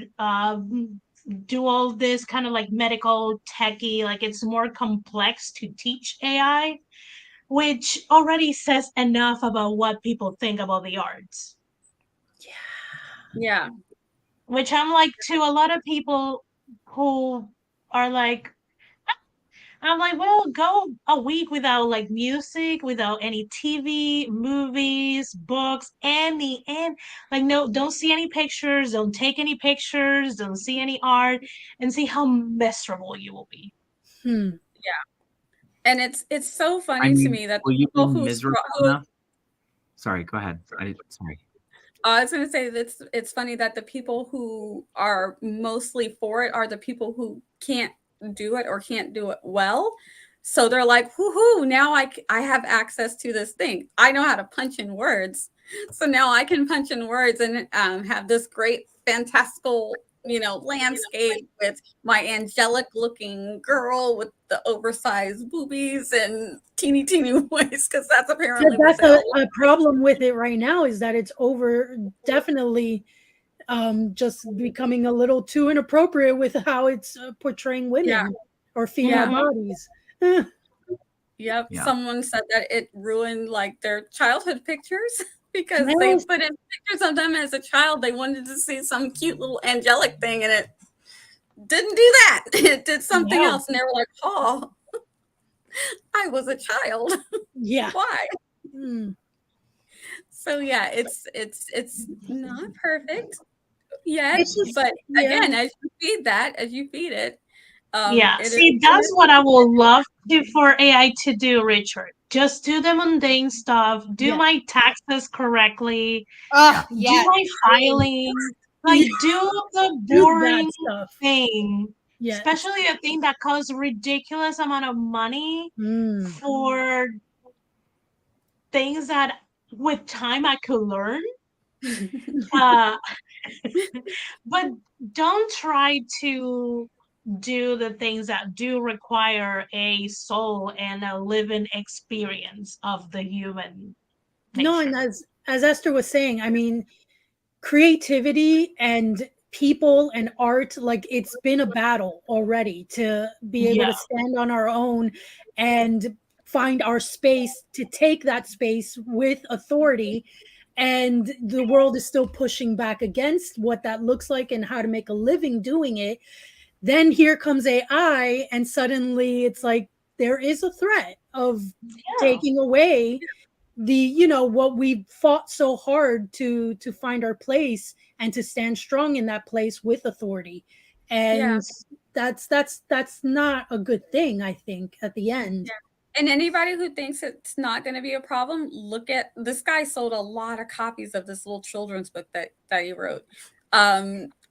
do all this kind of like medical techie. Like it's more complex to teach AI, which already says enough about what people think about the arts. Yeah. Which I'm like, to a lot of people who are like, I'm like, well, go a week without like music, without any TV, movies, books, and like, no, don't see any pictures, don't take any pictures, don't see any art, and see how miserable you will be. Yeah. And it's so funny to me that people who enough? Sorry, go ahead. Sorry. I was going to say that it's funny that the people who are mostly for it are the people who can't do it or can't do it well. So they're like, woohoo, now I have access to this thing. I know how to punch in words. So now I can punch in words and have this great, fantastical, landscape with my angelic looking girl with the oversized boobies and teeny voice, because that's apparently that's a problem with it right now, is that it's definitely just becoming a little too inappropriate with how it's portraying women or female bodies. Yep. Someone said that it ruined like their childhood pictures because they put in pictures of them as a child. They wanted to see some cute little angelic thing, and it didn't do that. It did something else, and they were like, "Oh, I was a child. Yeah. Why?" So yeah, it's not perfect yet, but again, as you feed it. See, that's what I would love for AI to do, Richard. Just do the mundane stuff, do my taxes correctly, do my filing, like do the boring thing, especially a thing that costs ridiculous amount of money for things that with time I could learn. But don't try to do the things that do require a soul and a living experience of the human nature. No, and as Esther was saying, I mean, creativity and people and art, like it's been a battle already to be able to stand on our own and find our space, to take that space with authority. And the world is still pushing back against what that looks like and how to make a living doing it. Then here comes AI, and suddenly it's like there is a threat of taking away the, what we fought so hard to find our place and to stand strong in that place with authority. And that's not a good thing, I think, at the end. And anybody who thinks it's not going to be a problem, look at this guy sold a lot of copies of this little children's book that he wrote.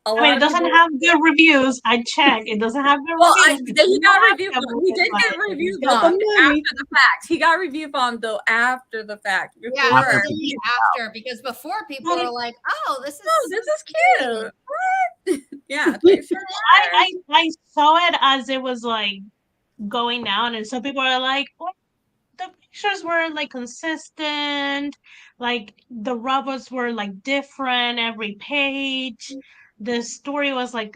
a I lot mean, it of doesn't people. have good reviews. I checked. It doesn't have good Well, reviews. he got review. But He did get review got the bombed money. after the fact. He got review bombed though after the fact. Yeah, Before, absolutely after, because before people were like, "Oh, this is oh, this is cute. What? Yeah, they sure are. I saw it as it was like going down, and some people are like, "What?" The pictures were like consistent, like the rubbers were like different every page. The story was like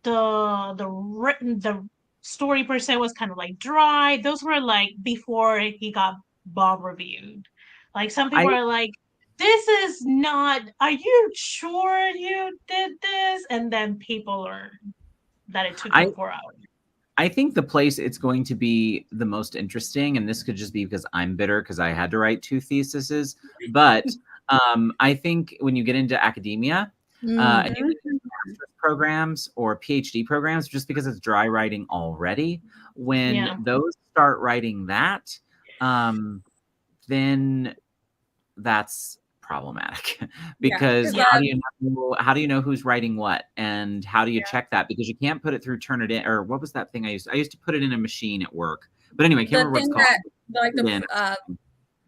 the story per se was kind of like dry. Those were like before he got bomb reviewed. Like some people I are like, this is not, are you sure you did this? And then people learn that it took them 4 hours. I think the place it's going to be the most interesting, and this could just be because I'm bitter because I had to write 2 theses, but I think when you get into academia and you get into master's programs or PhD programs, just because it's dry writing already, when those start writing that, then that's problematic because how do you know who's writing what, and how do you check that, because you can't put it through Turnitin, or what was that thing I used to put it in a machine at work, but anyway, I can't remember what it's called.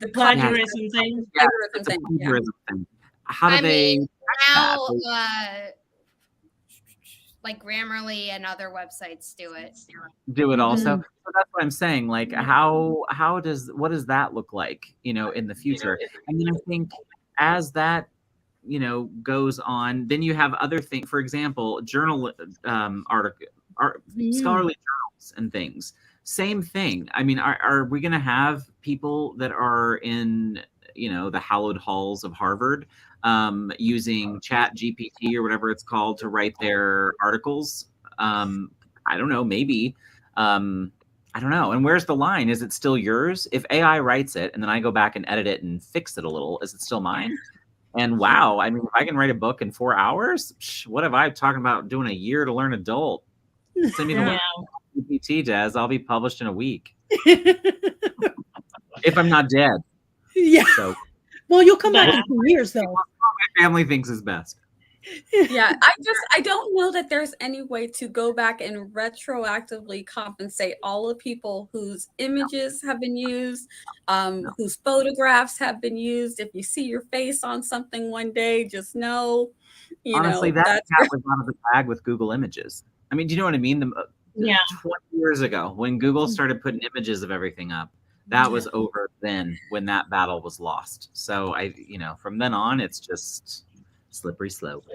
The plagiarism thing. It's a plagiarism thing. How do they now like Grammarly and other websites do it also? So that's what I'm saying, like what does that look like, in the future? And then I think as that goes on, then you have other things, for example, journal scholarly journals and things, same thing. I mean, are we going to have people that are in the hallowed halls of Harvard using Chat GPT or whatever it's called to write their articles? I don't know, maybe. I don't know. And where's the line? Is it still yours? If AI writes it and then I go back and edit it and fix it a little, is it still mine? And wow, I mean, if I can write a book in 4 hours, what have I talking about doing a year to learn adult? Send me the GPT, Des. I'll be published in a week. If I'm not dead. Yeah. So, well, you'll come back in 2 years, though. My family thinks is best. Yeah, I don't know that there's any way to go back and retroactively compensate all the people whose images have been used, whose photographs have been used. If you see your face on something one day, just know, honestly, that cat was out of the bag with Google Images. I mean, do you know what I mean? 20 years ago, when Google started putting images of everything up, that was over then when that battle was lost. So from then on, it's just slippery slope.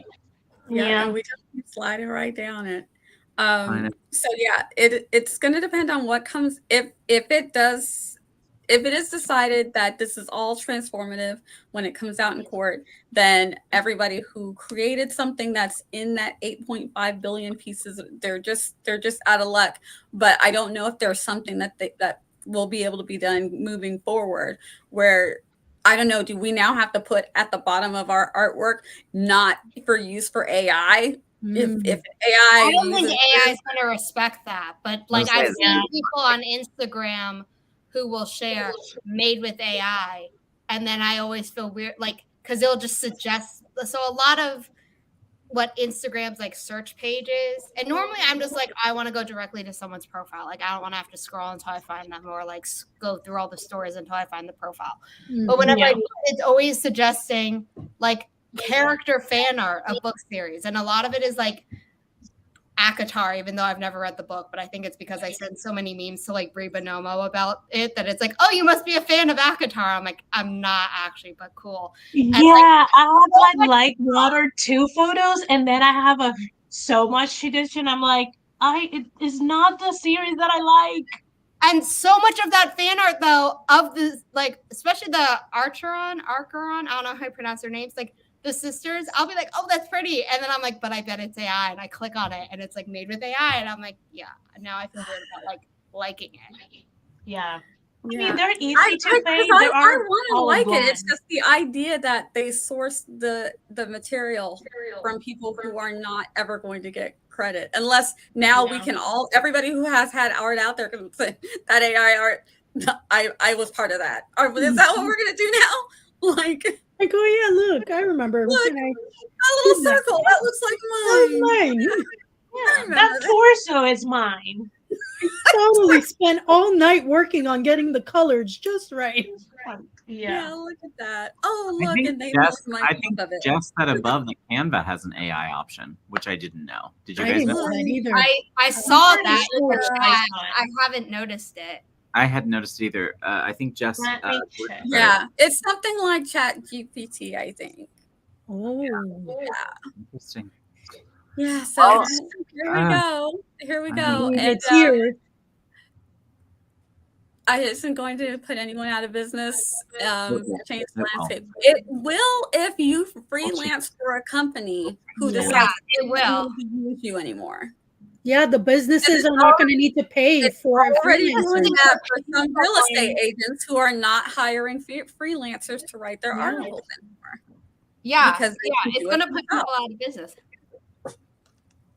And we just keep sliding right down it. So yeah, it's going to depend on what comes. If it is decided that this is all transformative when it comes out in court, then everybody who created something that's in that 8.5 billion pieces, they're just out of luck. But I don't know if there's something that will be able to be done moving forward, where I don't know, do we now have to put at the bottom of our artwork, not for use for AI? If AI, I don't think AI is going to respect that, but like I've seen people on Instagram who will share made with AI, and then I always feel weird, like, because they'll just suggest. So a lot of what Instagram's like search pages, and normally I'm just like, I want to go directly to someone's profile. Like, I don't want to have to scroll until I find them, or like go through all the stories until I find the profile. But whenever I do, it's always suggesting like character fan art of book series, and a lot of it is like ACOTAR, even though I've never read the book, but I think it's because I send so many memes to like Brie Bonomo about it that it's like, oh, you must be a fan of ACOTAR. I'm like, I'm not actually, but cool. And I have like 1 or 2 photos, and then I have so much tradition. I'm like, it is not the series that I like. And so much of that fan art, though, of the like, especially the Archeron, I don't know how you pronounce their names, like the sisters, I'll be like, oh, that's pretty. And then I'm like, but I bet it's AI. And I click on it and it's like made with AI. And I'm like, yeah, now I feel weird about like liking it. Yeah. I mean, they're easy to make. I want to like it. It's just the idea that they source the material from people who are not ever going to get credit, unless now we can everybody who has had art out there can say that AI art, I was part of that. Or is that what we're gonna do now? Like, Like, oh yeah, look, I remember. Look, when I a little circle. That looks like oh, mine. mine. Yeah, that torso is mine. Totally spent all night working on getting the colors just right. Yeah, Yeah. look at that. Oh, I look, think and they Jess, moved my I piece think of it. Jess said above the Canva has an AI option, which I didn't know. Did you I guys didn't know? know that either. I saw pretty that in the sure I chat. saw it. I haven't noticed it. I hadn't noticed it either. I think Jess. Let me check. Yeah, it's something like Chat GPT, I think. Oh, Interesting. Yeah, so Well, here we go. Here we I go. mean, And it's here. I isn't going to put anyone out of business, change the No landscape. It will if you freelance for a company who Yeah. decides It will. to use you anymore. Yeah, the businesses are not going to need to pay It's for a already freelancer. doing that for some real estate agents who are not hiring freelancers to write their Yeah. articles anymore. Yeah, Because they can it's do it going to put themselves. people out of business.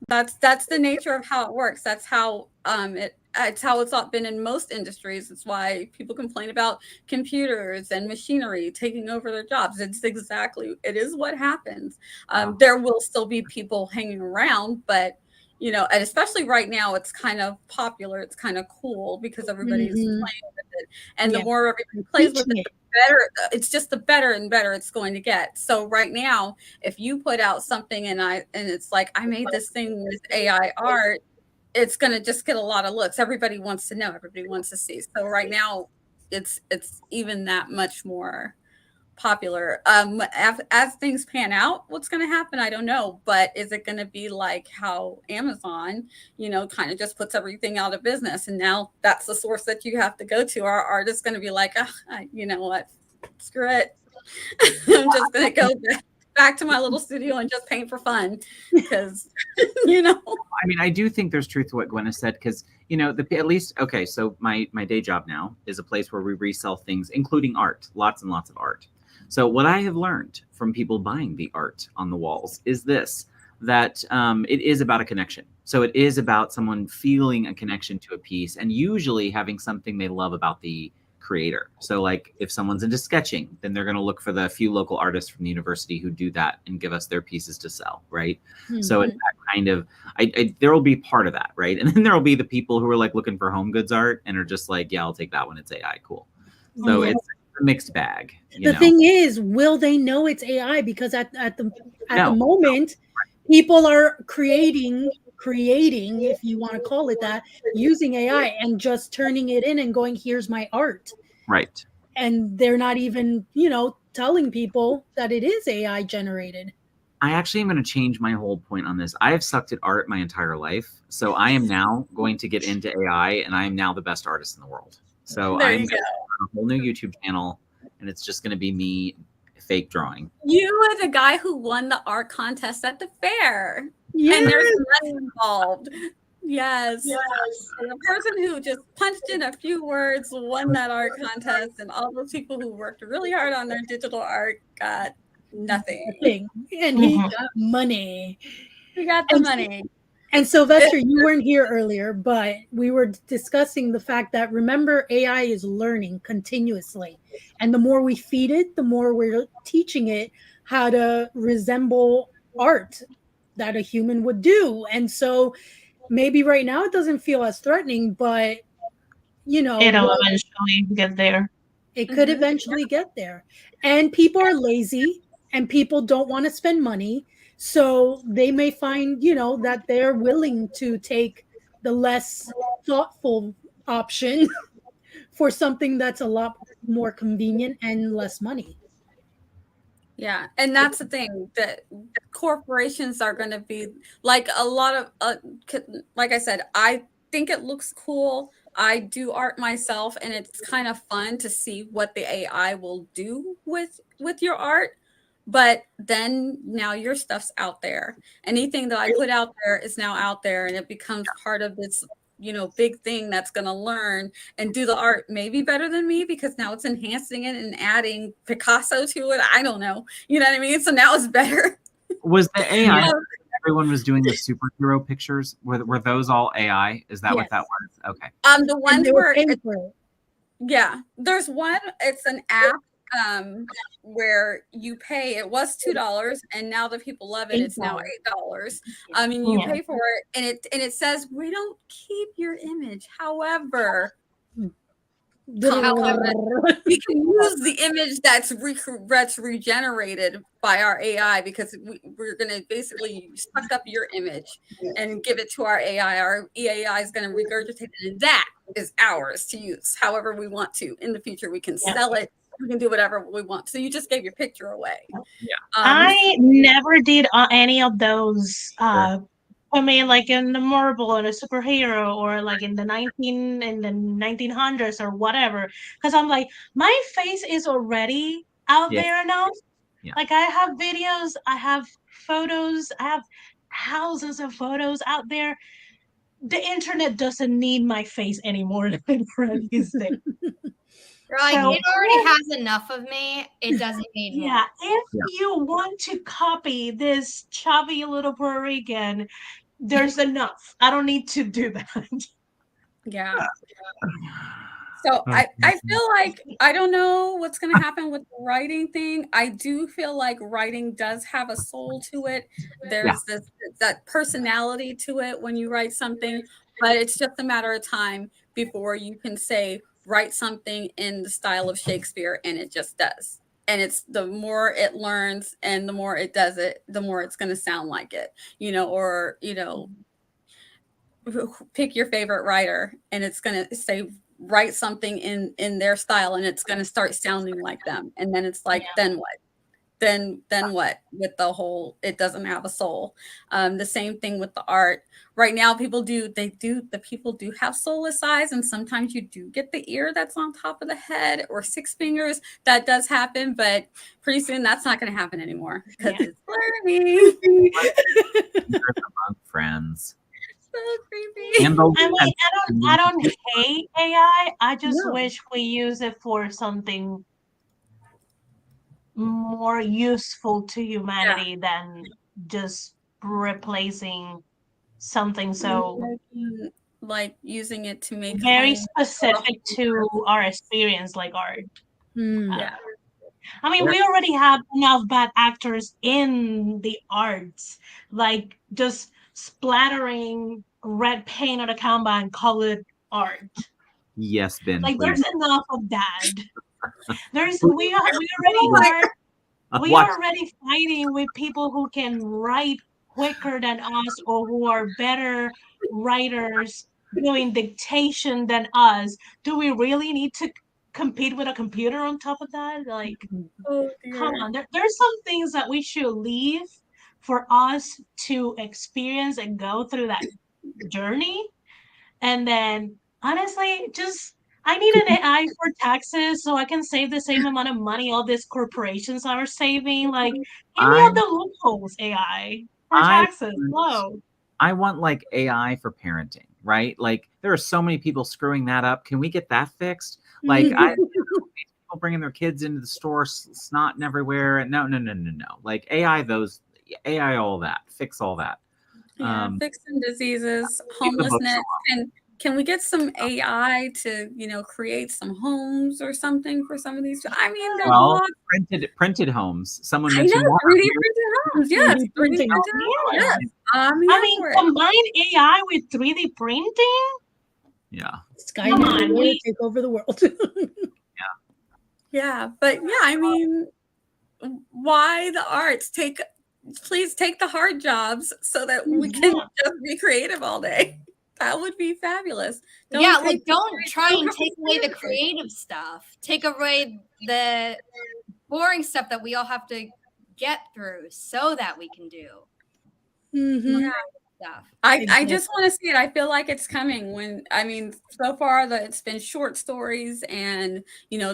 That's the nature of how it works. That's how it's how it's been in most industries. It's why people complain about computers and machinery taking over their jobs. It is what happens. There will still be people hanging around, but and especially right now, it's kind of popular. It's kind of cool because everybody's playing with it, and the more everybody plays with it, the better. It's just the better and better it's going to get. So right now, if you put out something and it's like I made this thing with AI art, it's going to just get a lot of looks. Everybody wants to know. Everybody wants to see. So right now, it's even that much more popular. As things pan out, what's going to happen, I don't know. But is it going to be like how Amazon, kind of just puts everything out of business, and now that's the source that you have to go to? Our art is going to be like, you know what, screw it. I'm just going to go back to my little studio and just paint for fun because, I mean, I do think there's truth to what Gwen has said because, at least, okay, so my day job now is a place where we resell things, including art, lots and lots of art. So what I have learned from people buying the art on the walls is this, that it is about a connection. So it is about someone feeling a connection to a piece and usually having something they love about the creator. So like if someone's into sketching, then they're going to look for the few local artists from the university who do that and give us their pieces to sell, right? Mm-hmm. So it's that kind of, there will be part of that, right? And then there will be the people who are like looking for home goods art and are just like, yeah, I'll take that one. It's AI, cool. So it's a mixed bag. The thing is, will they know it's AI? Because at the moment, people are creating, if you want to call it that, using AI and just turning it in and going, here's my art. Right. And they're not even, telling people that it is AI generated. I actually am going to change my whole point on this. I have sucked at art my entire life. So I am now going to get into AI and I am now the best artist in the world. So I'm going to have a whole new YouTube channel and it's just going to be me fake drawing. You are the guy who won the art contest at the fair. Yes. And there's money involved. Yes. And the person who just punched in a few words won that art contest, and all those people who worked really hard on their digital art got nothing. And he got money. He got the money. And Sylvester, you weren't here earlier, but we were discussing the fact that, remember, AI is learning continuously. And the more we feed it, the more we're teaching it how to resemble art that a human would do. And so maybe right now it doesn't feel as threatening, but, it'll eventually get there. It could eventually get there. And people are lazy and people don't want to spend money. So they may find, that they're willing to take the less thoughtful option for something that's a lot more convenient and less money. Yeah. And that's the thing, that corporations are going to be like a lot of, like I said, I think it looks cool. I do art myself, and it's kind of fun to see what the AI will do with your art. But then now your stuff's out there. Anything that I put out there is now out there, and it becomes part of this, big thing that's going to learn and do the art maybe better than me, because now it's enhancing it and adding Picasso to it. I don't know. You know what I mean? So now it's better. Was the AI everyone was doing the superhero pictures? Were those all AI? Is that what that was? Okay. The ones where yeah, there's one, it's an app. where you pay. It was $2, and now that people love it, it's now $8. I mean, you pay for it, and it says we don't keep your image. However, we can use the image that's regenerated by our AI, because we're going to basically suck up your image and give it to our AI. Our AI is going to regurgitate it, and that is ours to use however we want to. In the future, we can sell it. We can do whatever we want. So you just gave your picture away. Yeah. I never did any of those. I mean, like in the Marvel or a superhero, or like in the 1900s or whatever. Because I'm like, my face is already out there enough. Yeah. Like, I have videos, I have photos, I have thousands of photos out there. The internet doesn't need my face anymore than it already is there. Like, it already has enough of me. It doesn't need more. Yeah, if you want to copy this chubby little Puerto Rican, there's enough. I don't need to do that. Yeah. So I feel like, I don't know what's going to happen with the writing thing. I do feel like writing does have a soul to it. There's that personality to it when you write something, but it's just a matter of time before you can say, write something in the style of Shakespeare, and it just does. And it's the more it learns and the more it does it, the more it's going to sound like it, or, pick your favorite writer, and it's going to say, write something in their style, and it's going to start sounding like them. And then it's like, then what? Then what with the whole, it doesn't have a soul. The same thing with the art. Right now, people do have soulless eyes, and sometimes you do get the ear that's on top of the head, or 6 fingers. That does happen, but pretty soon that's not going to happen anymore, because it's learning. Among friends. So creepy. I mean, I don't hate AI. I just wish we use it for something more useful to humanity than just replacing something so like using it to make very specific to our experience, like art. I mean, we already have enough bad actors in the arts, like just splattering red paint on a canvas and call it art. Yes, Ben. Like, please. there's enough of that. We are already fighting with people who can write quicker than us, or who are better writers doing dictation than us. Do we really need to compete with a computer on top of that? Like, come on. There's some things that we should leave for us to experience and go through that journey. And then, honestly, I need an AI for taxes so I can save the same amount of money all these corporations are saving. Like, give me all the loopholes, AI, for taxes. Hello. I want like AI for parenting, right? Like, there are so many people screwing that up. Can we get that fixed? Like, people bringing their kids into the store, snotting everywhere. No. Like, AI all that, fix all that. Fixing diseases, homelessness, and can we get some AI to, create some homes or something for some of these? I mean, printed homes. Someone mentioned 3D printed homes. Yes, 3D printed homes. Yes. I mean, combine AI with 3D printing. Yeah. Skynet will take over the world. Yeah, but I mean, why the arts? Please take the hard jobs so that we can just be creative all day. That would be fabulous. Don't try and take away the creative stuff. Take away the boring stuff that we all have to get through so that we can do. Stuff. I just want to see it. I feel like it's coming. So far it's been short stories and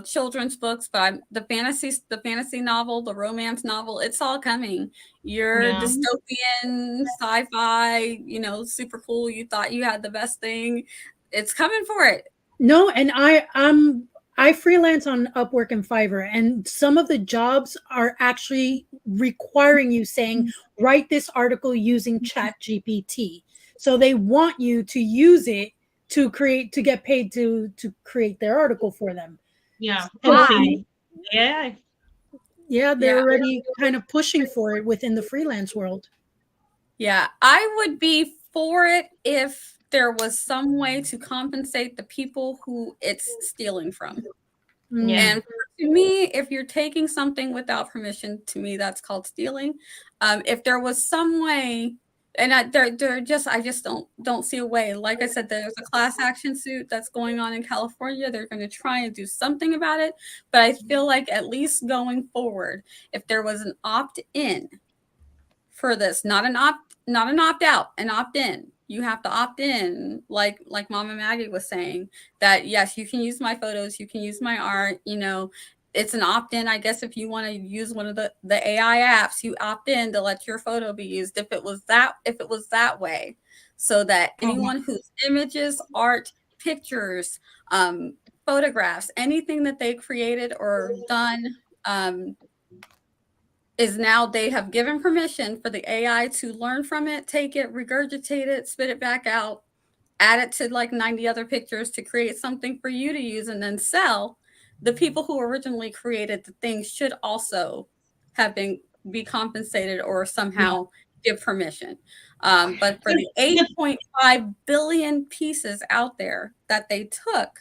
children's books, but the fantasy novel, the romance novel, it's all coming. Your dystopian sci-fi, super cool. You thought you had the best thing. It's coming for it. No, and I freelance on Upwork and Fiverr, and some of the jobs are actually requiring you saying, write this article using ChatGPT. So they want you to use it to get paid to create their article for them. Yeah. Yeah. Yeah, they're Yeah. already kind of pushing for it within the freelance world. Yeah, I would be for it if there was some way to compensate the people who it's stealing from. Yeah. And to me, if you're taking something without permission, to me that's called stealing. If there was some way, and I just don't see a way. Like I said, there's a class action suit that's going on in California. They're going to try and do something about it, but I feel like at least going forward, if there was an opt-in for this, not an opt-out, an opt-in. You have to opt in, like Mama Maggie was saying, that yes, you can use my photos, you can use my art, it's an opt-in. I guess if you want to use one of the AI apps, you opt in to let your photo be used if it was that way, so that anyone whose images, art, pictures, photographs, anything that they created or done, is now they have given permission for the AI to learn from it, take it, regurgitate it, spit it back out, add it to like 90 other pictures to create something for you to use and then sell. The people who originally created the thing should also be compensated or somehow give permission. But for the 8.5 billion pieces out there that they took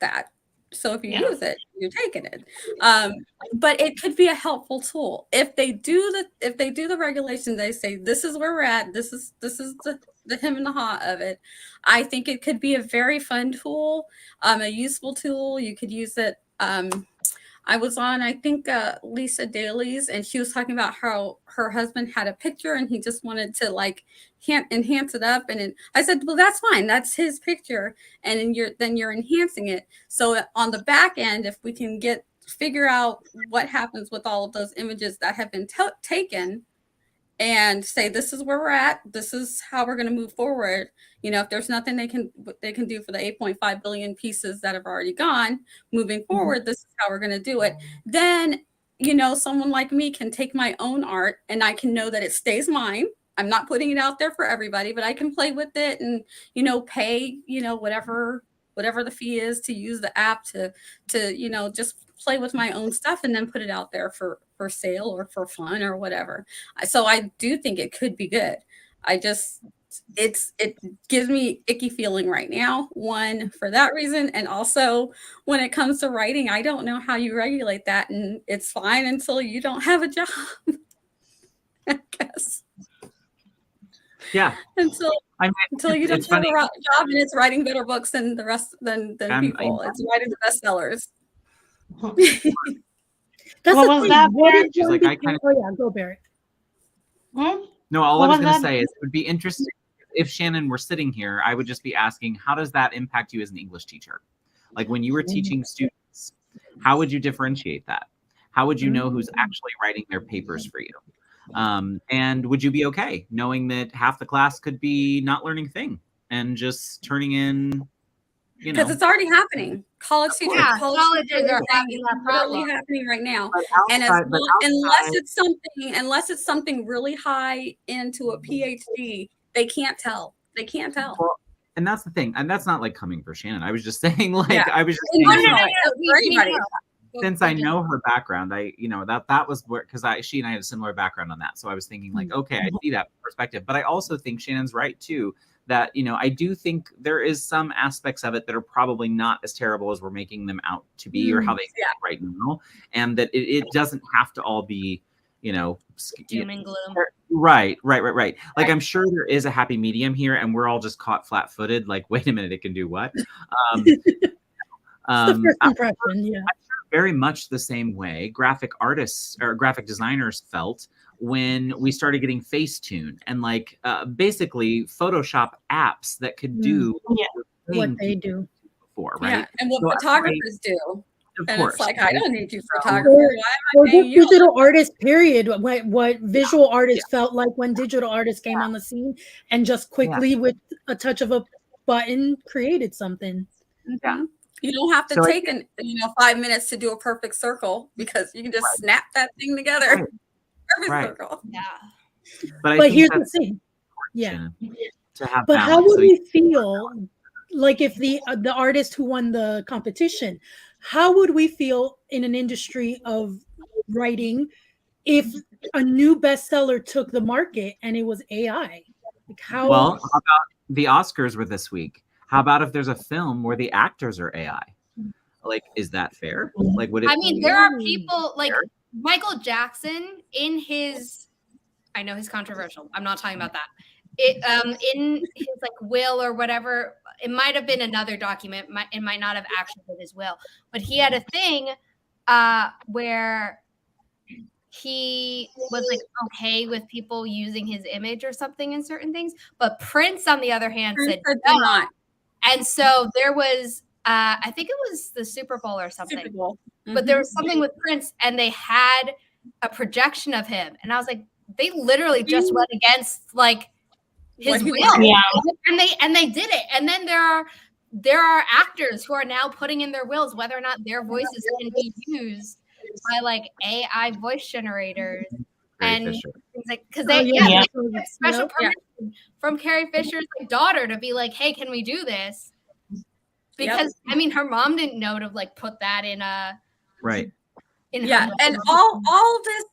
that. So if you use it, you're taking it. But it could be a helpful tool if they do the regulations. They say this is where we're at. This is the him and the haw of it. I think it could be a very fun tool, a useful tool. You could use it. I was on, I think, Lisa Daly's, and she was talking about how her husband had a picture and he just wanted to like enhance it up. And I said, well, that's fine. That's his picture. And then you're enhancing it. So on the back end, if we can figure out what happens with all of those images that have been taken, and say, this is where we're at, this is how we're going to move forward. If there's nothing they can do for the 8.5 billion pieces that have already gone, moving forward, this is how we're going to do it. Then, someone like me can take my own art and I can know that it stays mine. I'm not putting it out there for everybody, but I can play with it and, pay, whatever the fee is to use the app to just play with my own stuff and then put it out there for sale or for fun or whatever. So I do think it could be good. It gives me icky feeling right now, one, for that reason, and also when it comes to writing, I don't know how you regulate that, and it's fine until you don't have a job. I guess. Yeah. Until you don't have a job and it's writing better books than the rest than people. It's writing the bestsellers. That's what was that? She's like, go Barrett. No, all I was going to say is it would be interesting if Shannon were sitting here. I would just be asking, how does that impact you as an English teacher? Like when you were teaching students, how would you differentiate that? How would you know who's actually writing their papers for you? And would you be okay knowing that half the class could be not learning a thing and just turning in, because it's already happening. Colleges are having that problem happening right now. And unless it's something really high into a PhD, they can't tell. Well, and that's the thing. And that's not like coming for Shannon. I was just saying, since I know her background, that was where, because she and I had a similar background on that. So I was thinking like, okay, I see that perspective. But I also think Shannon's right too, that, I do think there is some aspects of it that are probably not as terrible as we're making them out to be or how they feel right now. And that it doesn't have to all be, doom and gloom. Right. Like, I'm sure there is a happy medium here and we're all just caught flat footed. Like, wait a minute, it can do what? The first impression, yeah. I'm sure very much the same way graphic artists or graphic designers felt when we started getting Facetune and basically Photoshop apps that could do what they do before, right? Yeah, and what photographers do. Of and course. It's like, I don't need you, photographer. Or just digital artists, period. What visual artists felt like when digital artists came on the scene and just quickly with a touch of a button created something. Yeah. You don't have to take 5 minutes to do a perfect circle because you can just snap that thing together. Perfect circle. Yeah. But here's the thing. Yeah. But how would we feel like if the artist who won the competition, how would we feel in an industry of writing if a new bestseller took the market and it was AI? Like how? Well, how about the Oscars were this week? How about if there's a film where the actors are AI? Like, is that fair? Like, would it? I mean, there are people like Michael Jackson in his, I know he's controversial. I'm not talking about that. In his like will or whatever, it might have been another document. It might not have actually been his will, but he had a thing where he was like okay with people using his image or something in certain things. But Prince, on the other hand, said no. Not. And so there was, I think it was the Super Bowl or something. Super Bowl. Mm-hmm. But there was something with Prince, and they had a projection of him, and I was like, they literally just went against like his will, and they did it. And then there are actors who are now putting in their wills whether or not their voices can be used by like AI voice generators and things like, because they get special permission from Carrie Fisher's like, daughter to be like, hey, can we do this? Because I mean, her mom didn't know to like put that in a right. And all this,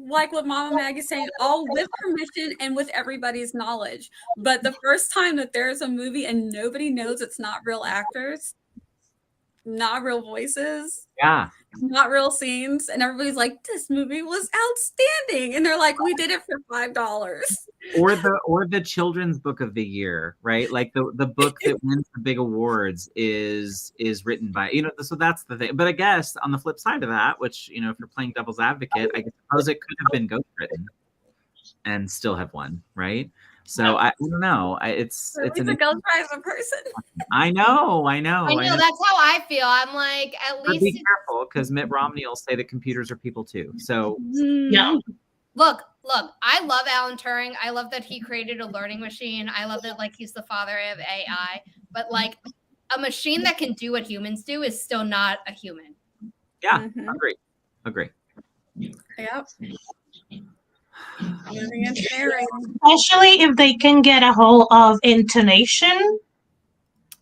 like what Mama Mag is saying, all with permission and with everybody's knowledge. But the first time that there's a movie and nobody knows it's not real actors, not real voices, not real scenes, and everybody's like, this movie was outstanding, and they're like, we did it for $5. Or the children's book of the year, right? Like the book that wins the big awards is written by, so that's the thing. But I guess on the flip side of that, which, if you're playing devil's advocate, I suppose it could have been ghostwritten and still have won, right? So I don't know. It's a ghost by a person. I know. That's how I feel. I'm like, at least be careful, because Mitt Romney will say that computers are people too. So Look, I love Alan Turing. I love that he created a learning machine. I love that like he's the father of AI. But like a machine that can do what humans do is still not a human. Yeah, agree. Yep. Especially if they can get a hold of intonation.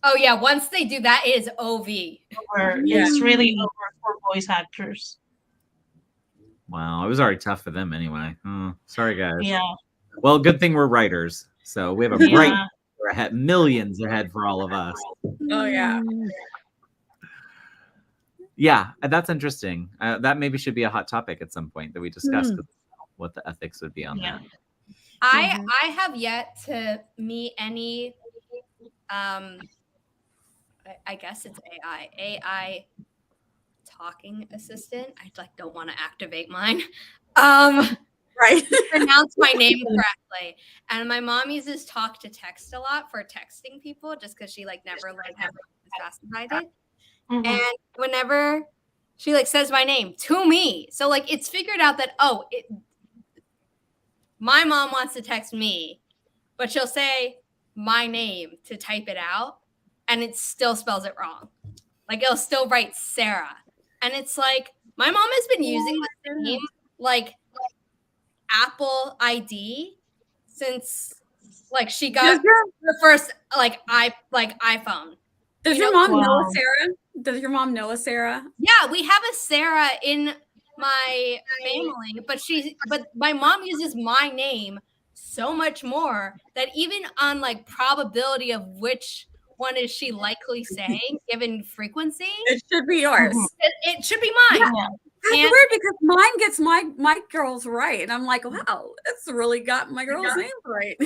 Oh yeah, once they do that, it is OV. It's really over for voice actors. Wow, it was already tough for them anyway. Oh, sorry, guys. Yeah. Well, good thing we're writers, so we have a bright ahead, millions ahead for all of us. Oh yeah. Yeah, that's interesting. That maybe should be a hot topic at some point that we discuss what the ethics would be on that. I have yet to meet any. I guess it's AI talking assistant. I don't want to activate mine. Right. Pronounce my name correctly. And my mom uses talk to text a lot for texting people, just because she never learned how to as fast as I did. Mm-hmm. And whenever she says my name to me, so it's figured out that my mom wants to text me, but she'll say my name to type it out, and it still spells it wrong. It'll still write Sarah. And it's my mom has been using the same Apple ID since she got the first iPhone. Does your mom know a Sarah? Does your mom know a Sarah? Yeah, we have a Sarah in my family, but my mom uses my name so much more that even on probability of which one is she likely saying given frequency, it should be yours. It should be mine. Yeah. That's weird, because mine gets my girls right, and I'm like, wow, it's really got my girls' names right.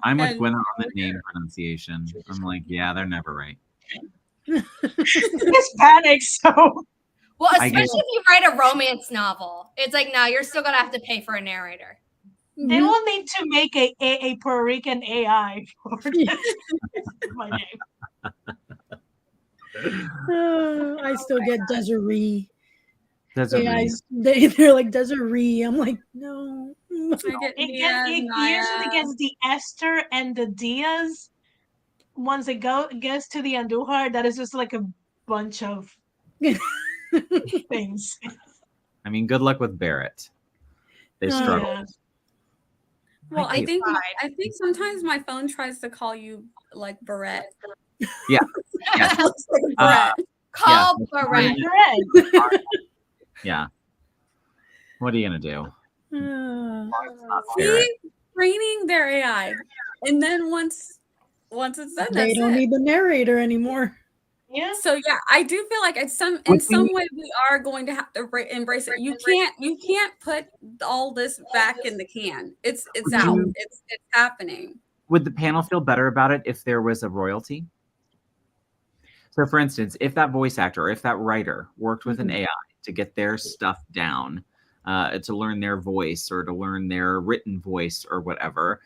I'm with Gwen on the name pronunciation. I'm like, yeah, they're never right. Hispanic, so. Well, especially if you write a romance novel, it's no, you're still gonna have to pay for a narrator. They will need to make a Puerto Rican AI for my name. I still get Desiree. Desiree. They're like Desiree. I'm like, no. It usually gets the Esther and the Diaz. Once it gets to the Andujar, that is just a bunch of things. I mean, good luck with Barrett. They struggle. Yeah. Well, I think sometimes my phone tries to call you Barrett. Yeah. Barrett. Correct. Correct. Yeah. What are you gonna do? It's not fair. See, training their AI, and then once it's done, They that's don't it. need the narrator anymore. Yeah. So yeah, I do feel like in some way we are going to have to embrace it. You can't put all this back in the can. It's out. It's happening. Would the panel feel better about it if there was a royalty? So, for instance, if that voice actor or if that writer worked with an AI to get their stuff down, to learn their voice or to learn their written voice or whatever,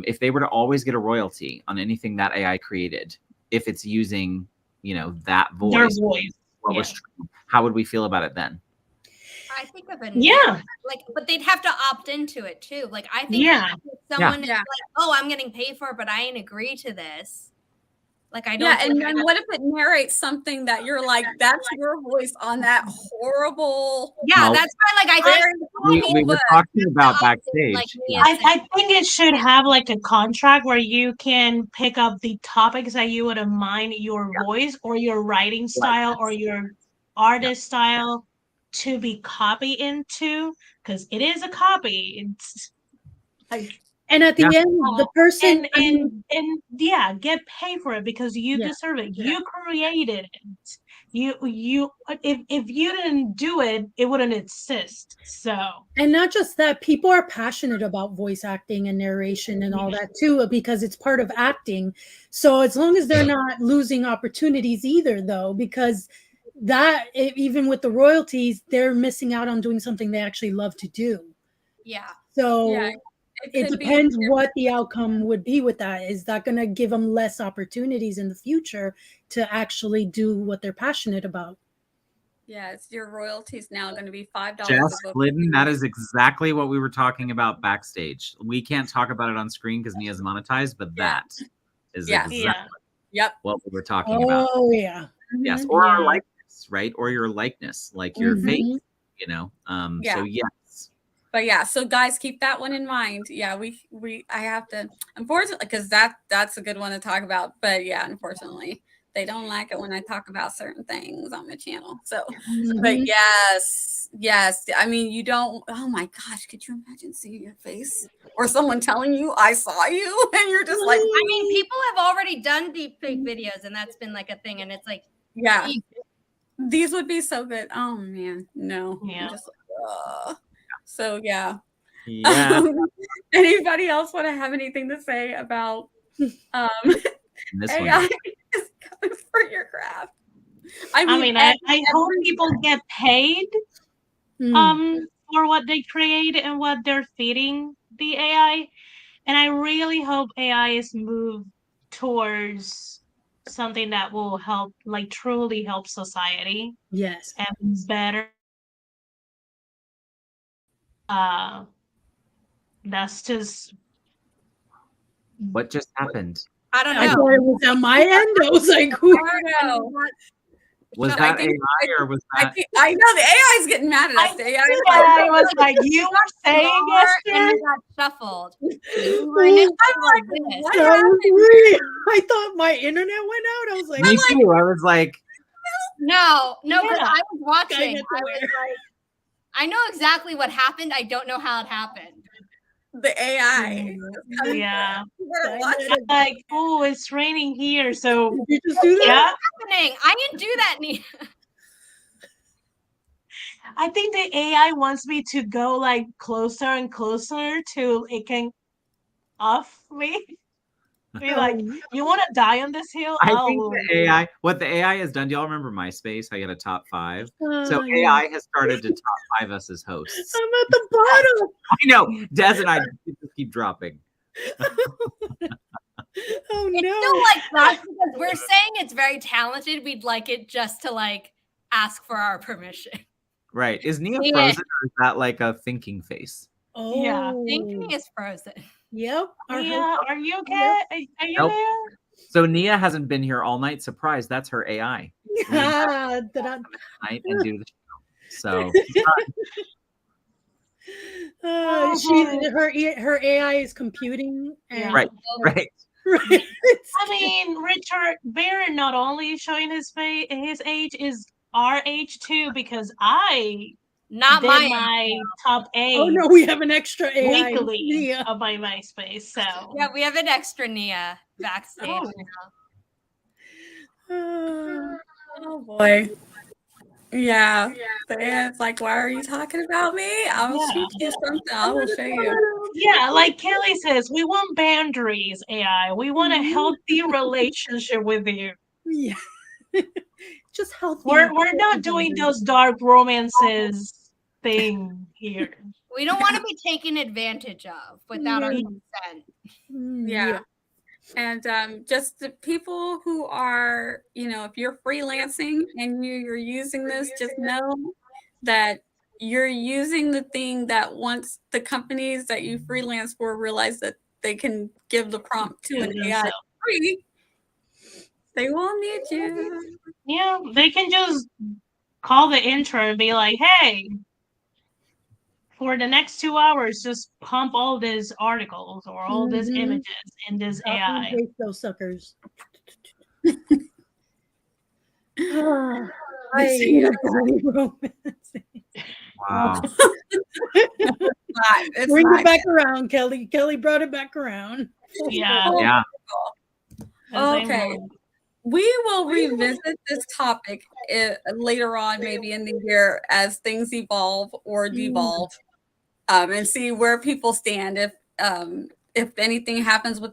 if they were to always get a royalty on anything that AI created, if it's using, that voice, Their voice. what was true, how would we feel about it then? I think of it. Yeah. But they'd have to opt into it too. Like I think if someone is like, "Oh, I'm getting paid for it, but I ain't agree to this." Like I don't. Yeah, and then what if it narrates something that you're like, that's your voice on that horrible? Yeah, No. that's why. Like I think We were talking about backstage. like I think it should have like a contract where you can pick up the topics that you would mind your voice or your writing style or your artist style to be copied into, because it is a copy. It's like, And at the end, the person and get paid for it because you deserve it. You created it. You if you didn't do it, it wouldn't exist. So, and not just that, people are passionate about voice acting and narration and all that too, because it's part of acting. So as long as they're not losing opportunities either, though, because even with the royalties, they're missing out on doing something they actually love to do. Yeah. So it could be depends what the outcome would be with that. Is that going to give them less opportunities in the future to actually do what they're passionate about? Yeah, it's your royalties now going to be $5. Jess Glidden, that is exactly what we were talking about backstage. We can't talk about it on screen because Nia's monetized, but that is exactly what we were talking about. Oh, yeah. Yes, or our likeness, right? Or your likeness, like your face, So yes. But yeah, so guys, keep that one in mind. Yeah, I have to, unfortunately, because that's a good one to talk about. But yeah, unfortunately, they don't like it when I talk about certain things on the channel. So, but yes. I mean, you don't. Oh my gosh, could you imagine seeing your face or someone telling you I saw you, and you're just like, I mean, people have already done deepfake videos, and that's been like a thing, and it's like, yeah, these would be so good. Oh man, no, yeah. Just like, so yeah. Anybody else want to have anything to say about this AI one is coming for your craft? I mean, I hope people get paid for what they create and what they're feeding the AI. And I really hope AI is moved towards something that will help, like truly help society. Yes. And better. That's just what just happened. I don't know. I thought it was on my end. I was like, who? Was that AI or was that? I know the AI is getting mad at us. The AI was like, you were saying, Esther? And you got shuffled. I'm like, what happened? I thought my internet went out. I was like, Me too. I was like, no, because I was watching. I I was like, I know exactly what happened. I don't know how it happened. The AI. Yeah. Like, oh, it's raining here. So did you just do that? Yeah. Happening. I didn't do that, Nia. I think the AI wants me to go like closer and closer till it can off me. Be like, you want to die on this hill? I think the AI, what the AI has done, do y'all remember MySpace? I got a top 5. So AI has started to top 5 us as hosts. I'm at the bottom. I know. Des and I just keep dropping. Oh no. It's still like that because we're saying it's very talented. We'd like it just to like ask for our permission. Right. Is Nia frozen or is that like a thinking face? Oh yeah. Thinking is frozen. Yep. Nia, are you okay? Are you there? So Nia hasn't been here all night. Surprise, that's her AI. Yeah. Night and do the show. So her AI is computing. And right. Right. I mean, Richard Barrett not only showing his age is our age too, because I Not did my my top age Oh no, we have an extra AI. weekly Nia. of my MySpace. So Yeah, we have an extra Nia backstage. Oh. Oh boy. Yeah. It's like, why are you talking about me? I'll Yeah. shoot you something. I will show you. Yeah, like Kelly says, we want boundaries, AI. We want a healthy relationship with you. Yeah. Just healthy. We're not doing those dark romances thing here. We don't want to be taken advantage of without our consent. Yeah. And just the people who are, if you're freelancing and you're using this, just know that you're using the thing that once the companies that you freelance for realize that they can give the prompt to an AI free, they will need you. Yeah, they can just call the intern and be like, hey, for the next 2 hours, just pump all these articles or all these images in this AI. Those suckers. Wow. Bring it back around, Kelly. Kelly brought it back around. Yeah. Yeah. Okay. We will revisit this topic later on, maybe in the year, as things evolve or devolve, and see where people stand. If anything happens with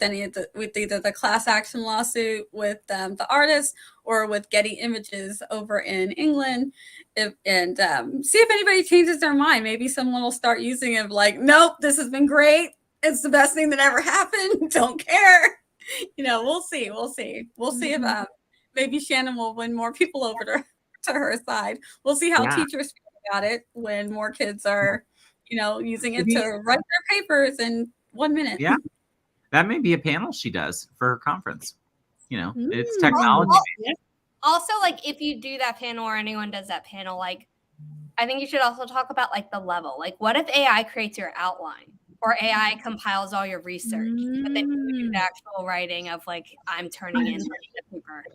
with either the class action lawsuit with the artists or with Getty Images over in England, see if anybody changes their mind. Maybe someone will start using it. Like, nope, this has been great. It's the best thing that ever happened. Don't care. We'll see. We'll see if maybe Shannon will win more people over to her side. We'll see how teachers feel about it when more kids are, using it to write their papers in 1 minute. Yeah. That may be a panel she does for her conference. It's technology. Also, like, if you do that panel or anyone does that panel, like, I think you should also talk about, like, the level. Like, what if AI creates your outline? Or AI compiles all your research, but then you do the actual writing of, like, I'm turning in the paper.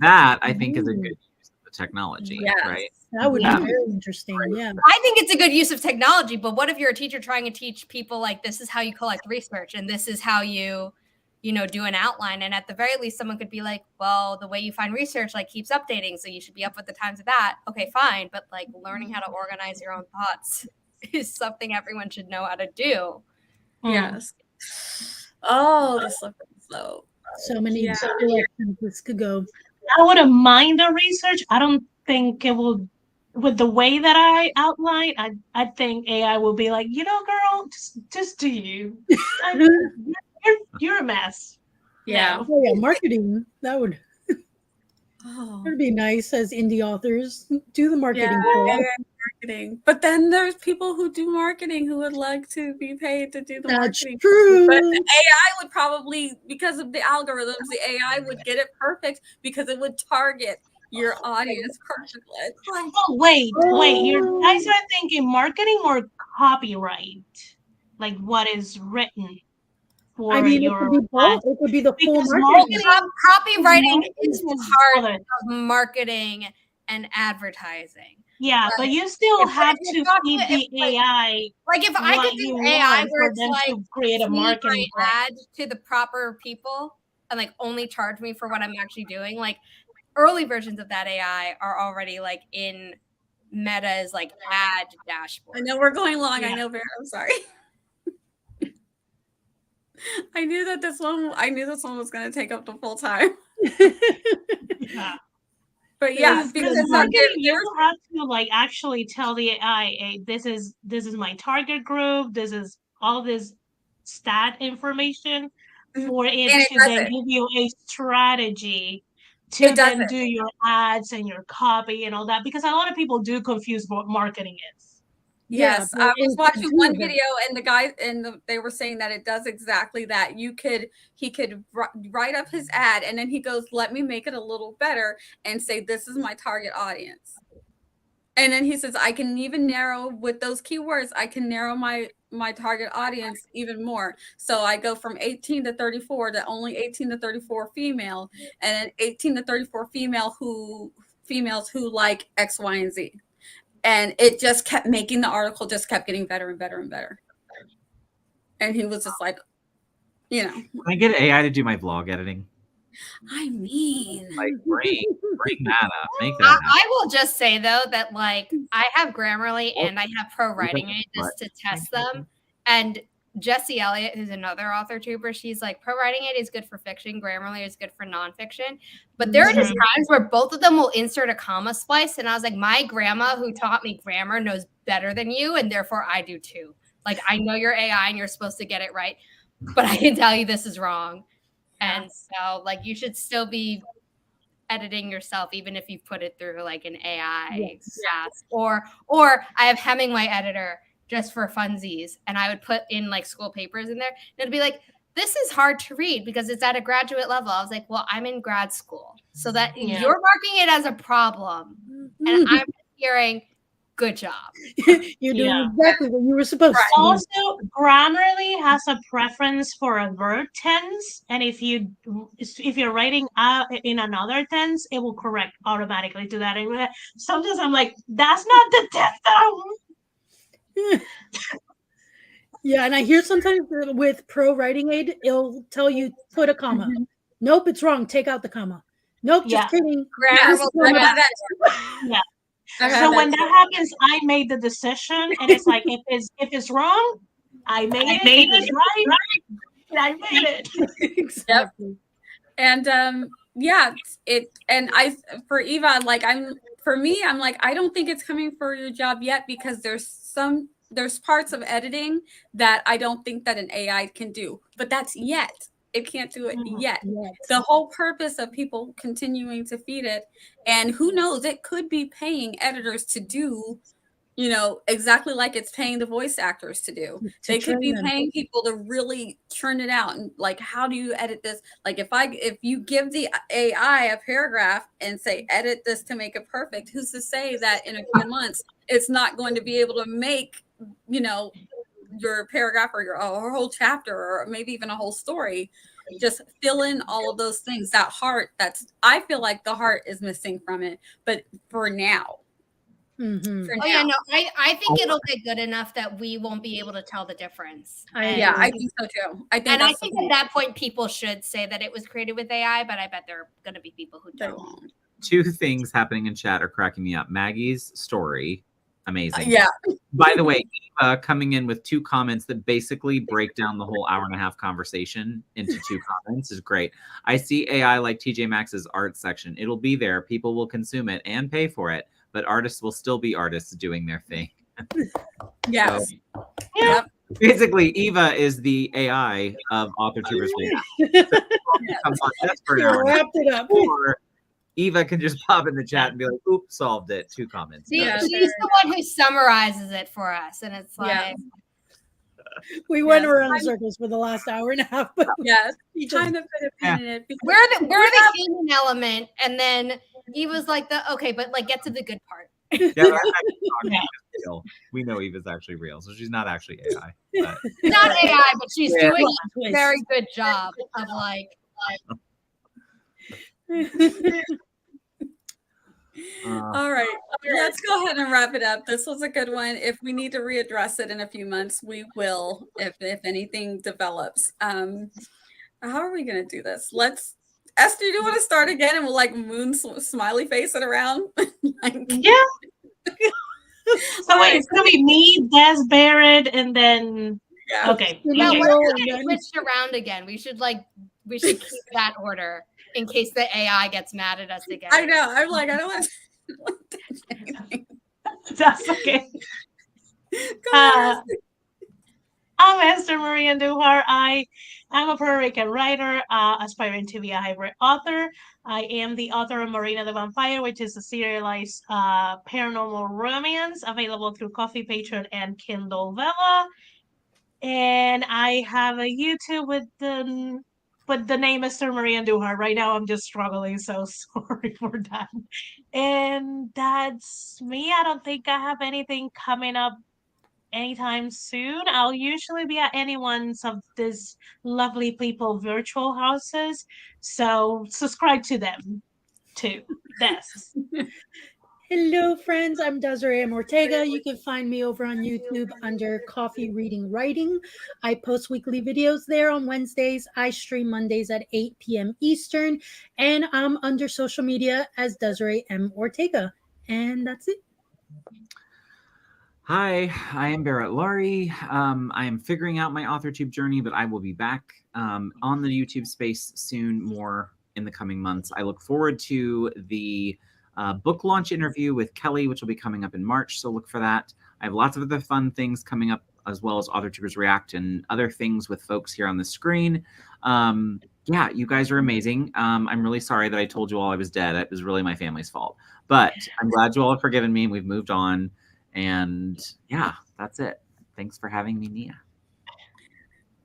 That, I think, is a good use of the technology, right? That would be very interesting. Yeah. I think it's a good use of technology, but what if you're a teacher trying to teach people, like, this is how you collect research and this is how you do an outline? And at the very least, someone could be like, well, the way you find research, like, keeps updating, so you should be up with the times of that. Okay, fine. But, like, learning how to organize your own thoughts is something everyone should know how to do. Yes. Oh, the slippery slope. So many directions this could go. I wouldn't mind the research. I don't think it will, with the way that I outline, I think AI will be like, girl, just do you. You're a mess. Yeah. Oh, yeah, marketing. That would be nice as indie authors. Do the marketing. Marketing. But then there's people who do marketing who would like to be paid to do the marketing. True. But the AI would probably, because of the algorithms, the AI would get it perfect because it would target your audience perfectly. Oh, wait. You guys are thinking marketing or copyright? Like what is written for your... it could be both. It could be the full marketing. Copywriting is part of marketing and advertising. Yeah, but you still have to feed the AI. Like, if I could do AI where it's like, to create a marketing ad to the proper people and, like, only charge me for what I'm actually doing. Like, early versions of that AI are already, like, in Meta's, like, ad dashboard. I know we're going long. Yeah. I know, Vera. I'm sorry. I knew this one was going to take up the full time. Yeah. But yeah, because you have to, like, actually tell the AI, hey, this is my target group, this is all this stat information for it to then give you a strategy to then do your ads and your copy and all that, because a lot of people do confuse what marketing is. Yes, I was watching one video and the guy they were saying that it does exactly that. He could write up his ad and then he goes, let me make it a little better and say, this is my target audience. And then he says, I can even narrow with those keywords, I can narrow my my target audience even more. So I go from 18 to 34 to only 18 to 34 female, and then 18 to 34 females who like X, Y, and Z. And it just kept making the article just kept getting better and better and better. And he was just like, you know. Can I get AI to do my vlog editing? I mean, Like bring that up. Make that happen. I will just say though that like I have Grammarly and I have Pro Writing Aid just to test them. And Jessie Elliott, who's another author tuber, she's like, Pro Writing Aid is good for fiction, Grammarly is good for nonfiction. But there are just times where both of them will insert a comma splice. And I was like, my grandma who taught me grammar knows better than you, and therefore I do too. Like, I know you're AI and you're supposed to get it right, but I can tell you this is wrong. And so, like, you should still be editing yourself, even if you put it through like an AI class. Or I have Hemingway editor just for funsies, and I would put in like school papers in there. And it'd be like, this is hard to read because it's at a graduate level. I was like, well, I'm in grad school, so that you're marking it as a problem, and I'm hearing, good job. You're doing exactly what you were supposed to. Also, Grammarly has a preference for a verb tense, and if you're writing in another tense, it will correct automatically to that. And sometimes I'm like, that's not the tense that I want. Yeah, and I hear sometimes with Pro Writing Aid, it'll tell you put a comma. Nope, it's wrong. Take out the comma. Nope, just kidding. So when that happens, I made the decision, and it's like if it's wrong, I made it. If it's right, I made it. Exactly. And for Eva, like I'm like, I don't think it's coming for your job yet, because there's parts of editing that I don't think that an AI can do, but that's yet. It can't do it yet. The whole purpose of people continuing to feed it, and who knows, it could be paying editors to do, you know, exactly like it's paying the voice actors to do. They could be paying people to really churn it out. And like, how do you edit this? Like if you give the AI a paragraph and say, edit this to make it perfect, who's to say that in a few months, it's not going to be able to make, you know, your paragraph or your whole chapter, or maybe even a whole story, just fill in all of those things. That heart, I feel like the heart is missing from it. But for now, I think it'll get good enough that we won't be able to tell the difference. I think so too. I think at that point, people should say that it was created with AI, but I bet there are going to be people who don't. Two things happening in chat are cracking me up. Maggie's story. Amazing. By the way, Eva coming in with 2 comments that basically break down the whole hour-and-a-half conversation into 2 comments is great. I see AI like TJ Maxx's art section. It'll be there. People will consume it and pay for it, but artists will still be artists doing their thing. Yes. So, basically, Eva is the AI of AuthorTubers. Wrapped it up. Or Eva can just pop in the chat and be like, oops, solved it. 2 comments. She's the one who summarizes it for us. And it's like, we went around in circles for the last hour and a half. But kind of put a pin in it. We're the human element. And then Eva's like, but like, get to the good part. We know Eva's actually real, so she's not actually AI. But. Not AI, but she's doing a very good job of like all right, let's go ahead and wrap it up. This was a good one. If we need to readdress it in a few months, we will, if anything develops. How are we going to do this? Esther, do you want to start again, and we'll like moon smiley face it around? Yeah. So wait, it's gonna be me, Des, Barrett, and then okay. No, we're gonna switch around again. We should keep that order in case the AI gets mad at us again. I know. I'm like, I don't want to touch anything. That's okay. I'm Esther Marie Andujar. I'm a Puerto Rican writer, aspiring to be a hybrid author. I am the author of Marina the Vampire, which is a serialized paranormal romance available through Coffee, Patreon, and Kindle Vella. And I have a YouTube with the name Esther Marie Andujar. Right now, I'm just struggling, so sorry for that. And that's me. I don't think I have anything coming up anytime soon. I'll usually be at any one of these lovely people virtual houses, so subscribe to them too. Yes. Hello, friends. I'm Desiree Ortega. You can find me over on YouTube under Coffee Reading Writing. I post weekly videos there on Wednesdays. I stream Mondays at 8 p.m. Eastern. And I'm under social media as Desiree M. Ortega. And that's it. Hi, I am Barrett Laurie. I am figuring out my Authortube journey, but I will be back on the YouTube space soon, more in the coming months. I look forward to the book launch interview with Kelly, which will be coming up in March, so look for that. I have lots of other fun things coming up, as well as Authortubers React and other things with folks here on the screen. Yeah, you guys are amazing. I'm really sorry that I told you all I was dead. It was really my family's fault. But I'm glad you all have forgiven me and we've moved on. And yeah, that's it. Thanks for having me, Nia.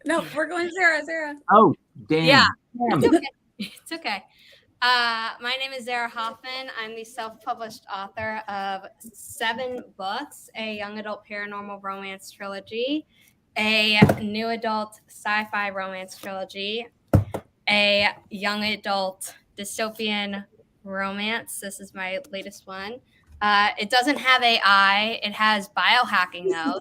No, we're going Zara. Oh, damn. Yeah. Damn. It's okay. It's okay. My name is Zara Hoffman. I'm the self-published author of 7 books, a young adult paranormal romance trilogy, a new adult sci-fi romance trilogy, a young adult dystopian romance. This is my latest one. It doesn't have AI. It has biohacking though.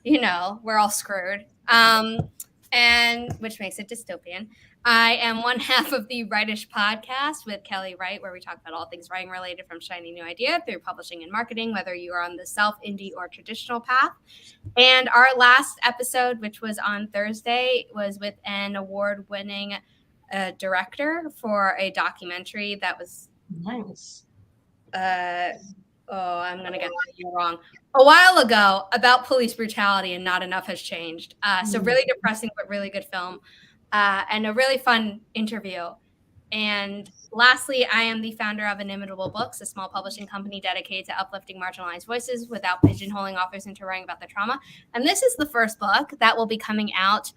So, we're all screwed. And which makes it dystopian. I am one half of the Writish podcast with Kelly Wright, where we talk about all things writing related, from shiny new idea through publishing and marketing, whether you are on the self, indie, or traditional path. And our last episode, which was on Thursday, was with an award-winning director for a documentary that was Nice. I'm going to get it wrong. A while ago, about police brutality, and not enough has changed. So really depressing, but really good film. And a really fun interview. And lastly, I am the founder of Inimitable Books, a small publishing company dedicated to uplifting marginalized voices without pigeonholing authors into writing about their trauma. And this is the first book that will be coming out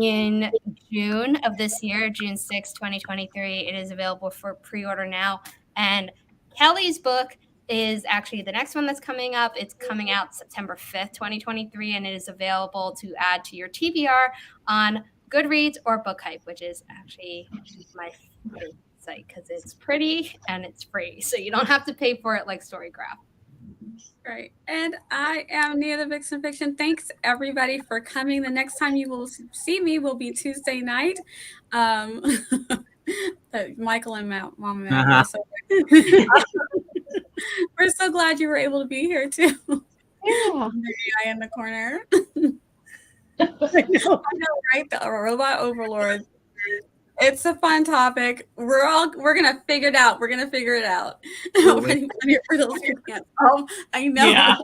in June of this year, June 6, 2023. It is available for pre-order now. And Kelly's book is actually the next one that's coming up. It's coming out September 5th, 2023, and it is available to add to your TBR on Goodreads or Book Hype, which is actually my favorite site because it's pretty and it's free. So you don't have to pay for it like Storygraph. Right. And I am Nia the Vixen of Fiction. Thanks everybody for coming. The next time you will see me will be Tuesday night. Michael and Mom and Matt. We're so glad you were able to be here too. Yeah. I in the corner. I know, right? The robot overlord. It's a fun topic. We're gonna figure it out. We're gonna figure it out. For those who can't. Oh, I know. Yeah.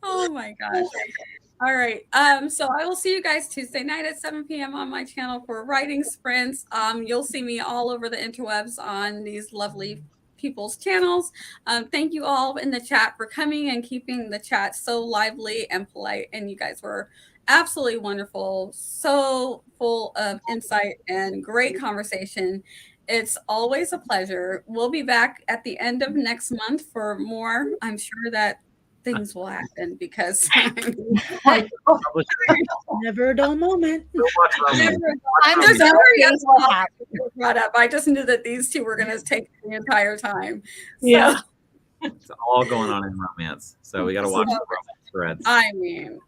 Oh my gosh. All right. So I will see you guys Tuesday night at 7 p.m. on my channel for writing sprints. You'll see me all over the interwebs on these lovely people's channels. Thank you all in the chat for coming and keeping the chat so lively and polite. And you guys were absolutely wonderful, so full of insight and great conversation. It's always a pleasure. We'll be back at the end of next month for more. I'm sure that things will happen because never a dull moment. I'm just sorry brought up. I just knew that these two were going to take the entire time. So. Yeah, it's all going on in romance, so we got to watch the romance threads. I mean.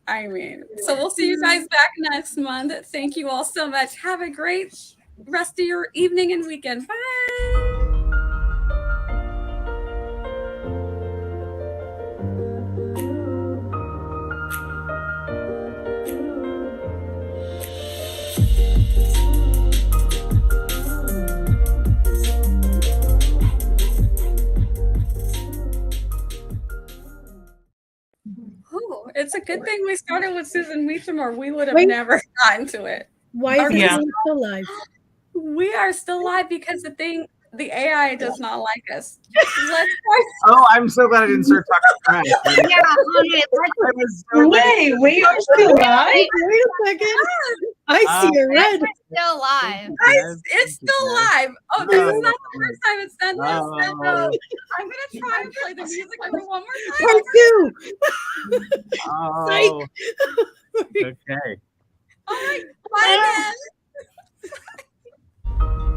So we'll see you guys back next month. Thank you all so much. Have a great rest of your evening and weekend. Bye. It's a good thing we started with Susan Meachen, or we would have never gotten to it. Why are we still live? We are still live because the AI does not like us. Oh, I'm so glad I didn't start talking French. Yeah, wait, we are still live. Wait a second. I see a red. We're still alive. Guys, it's still live. Oh, this is not the first time it's done this. Oh. I'm gonna try and play the music over one more time. Part two. Oh. Okay. All right, bye again.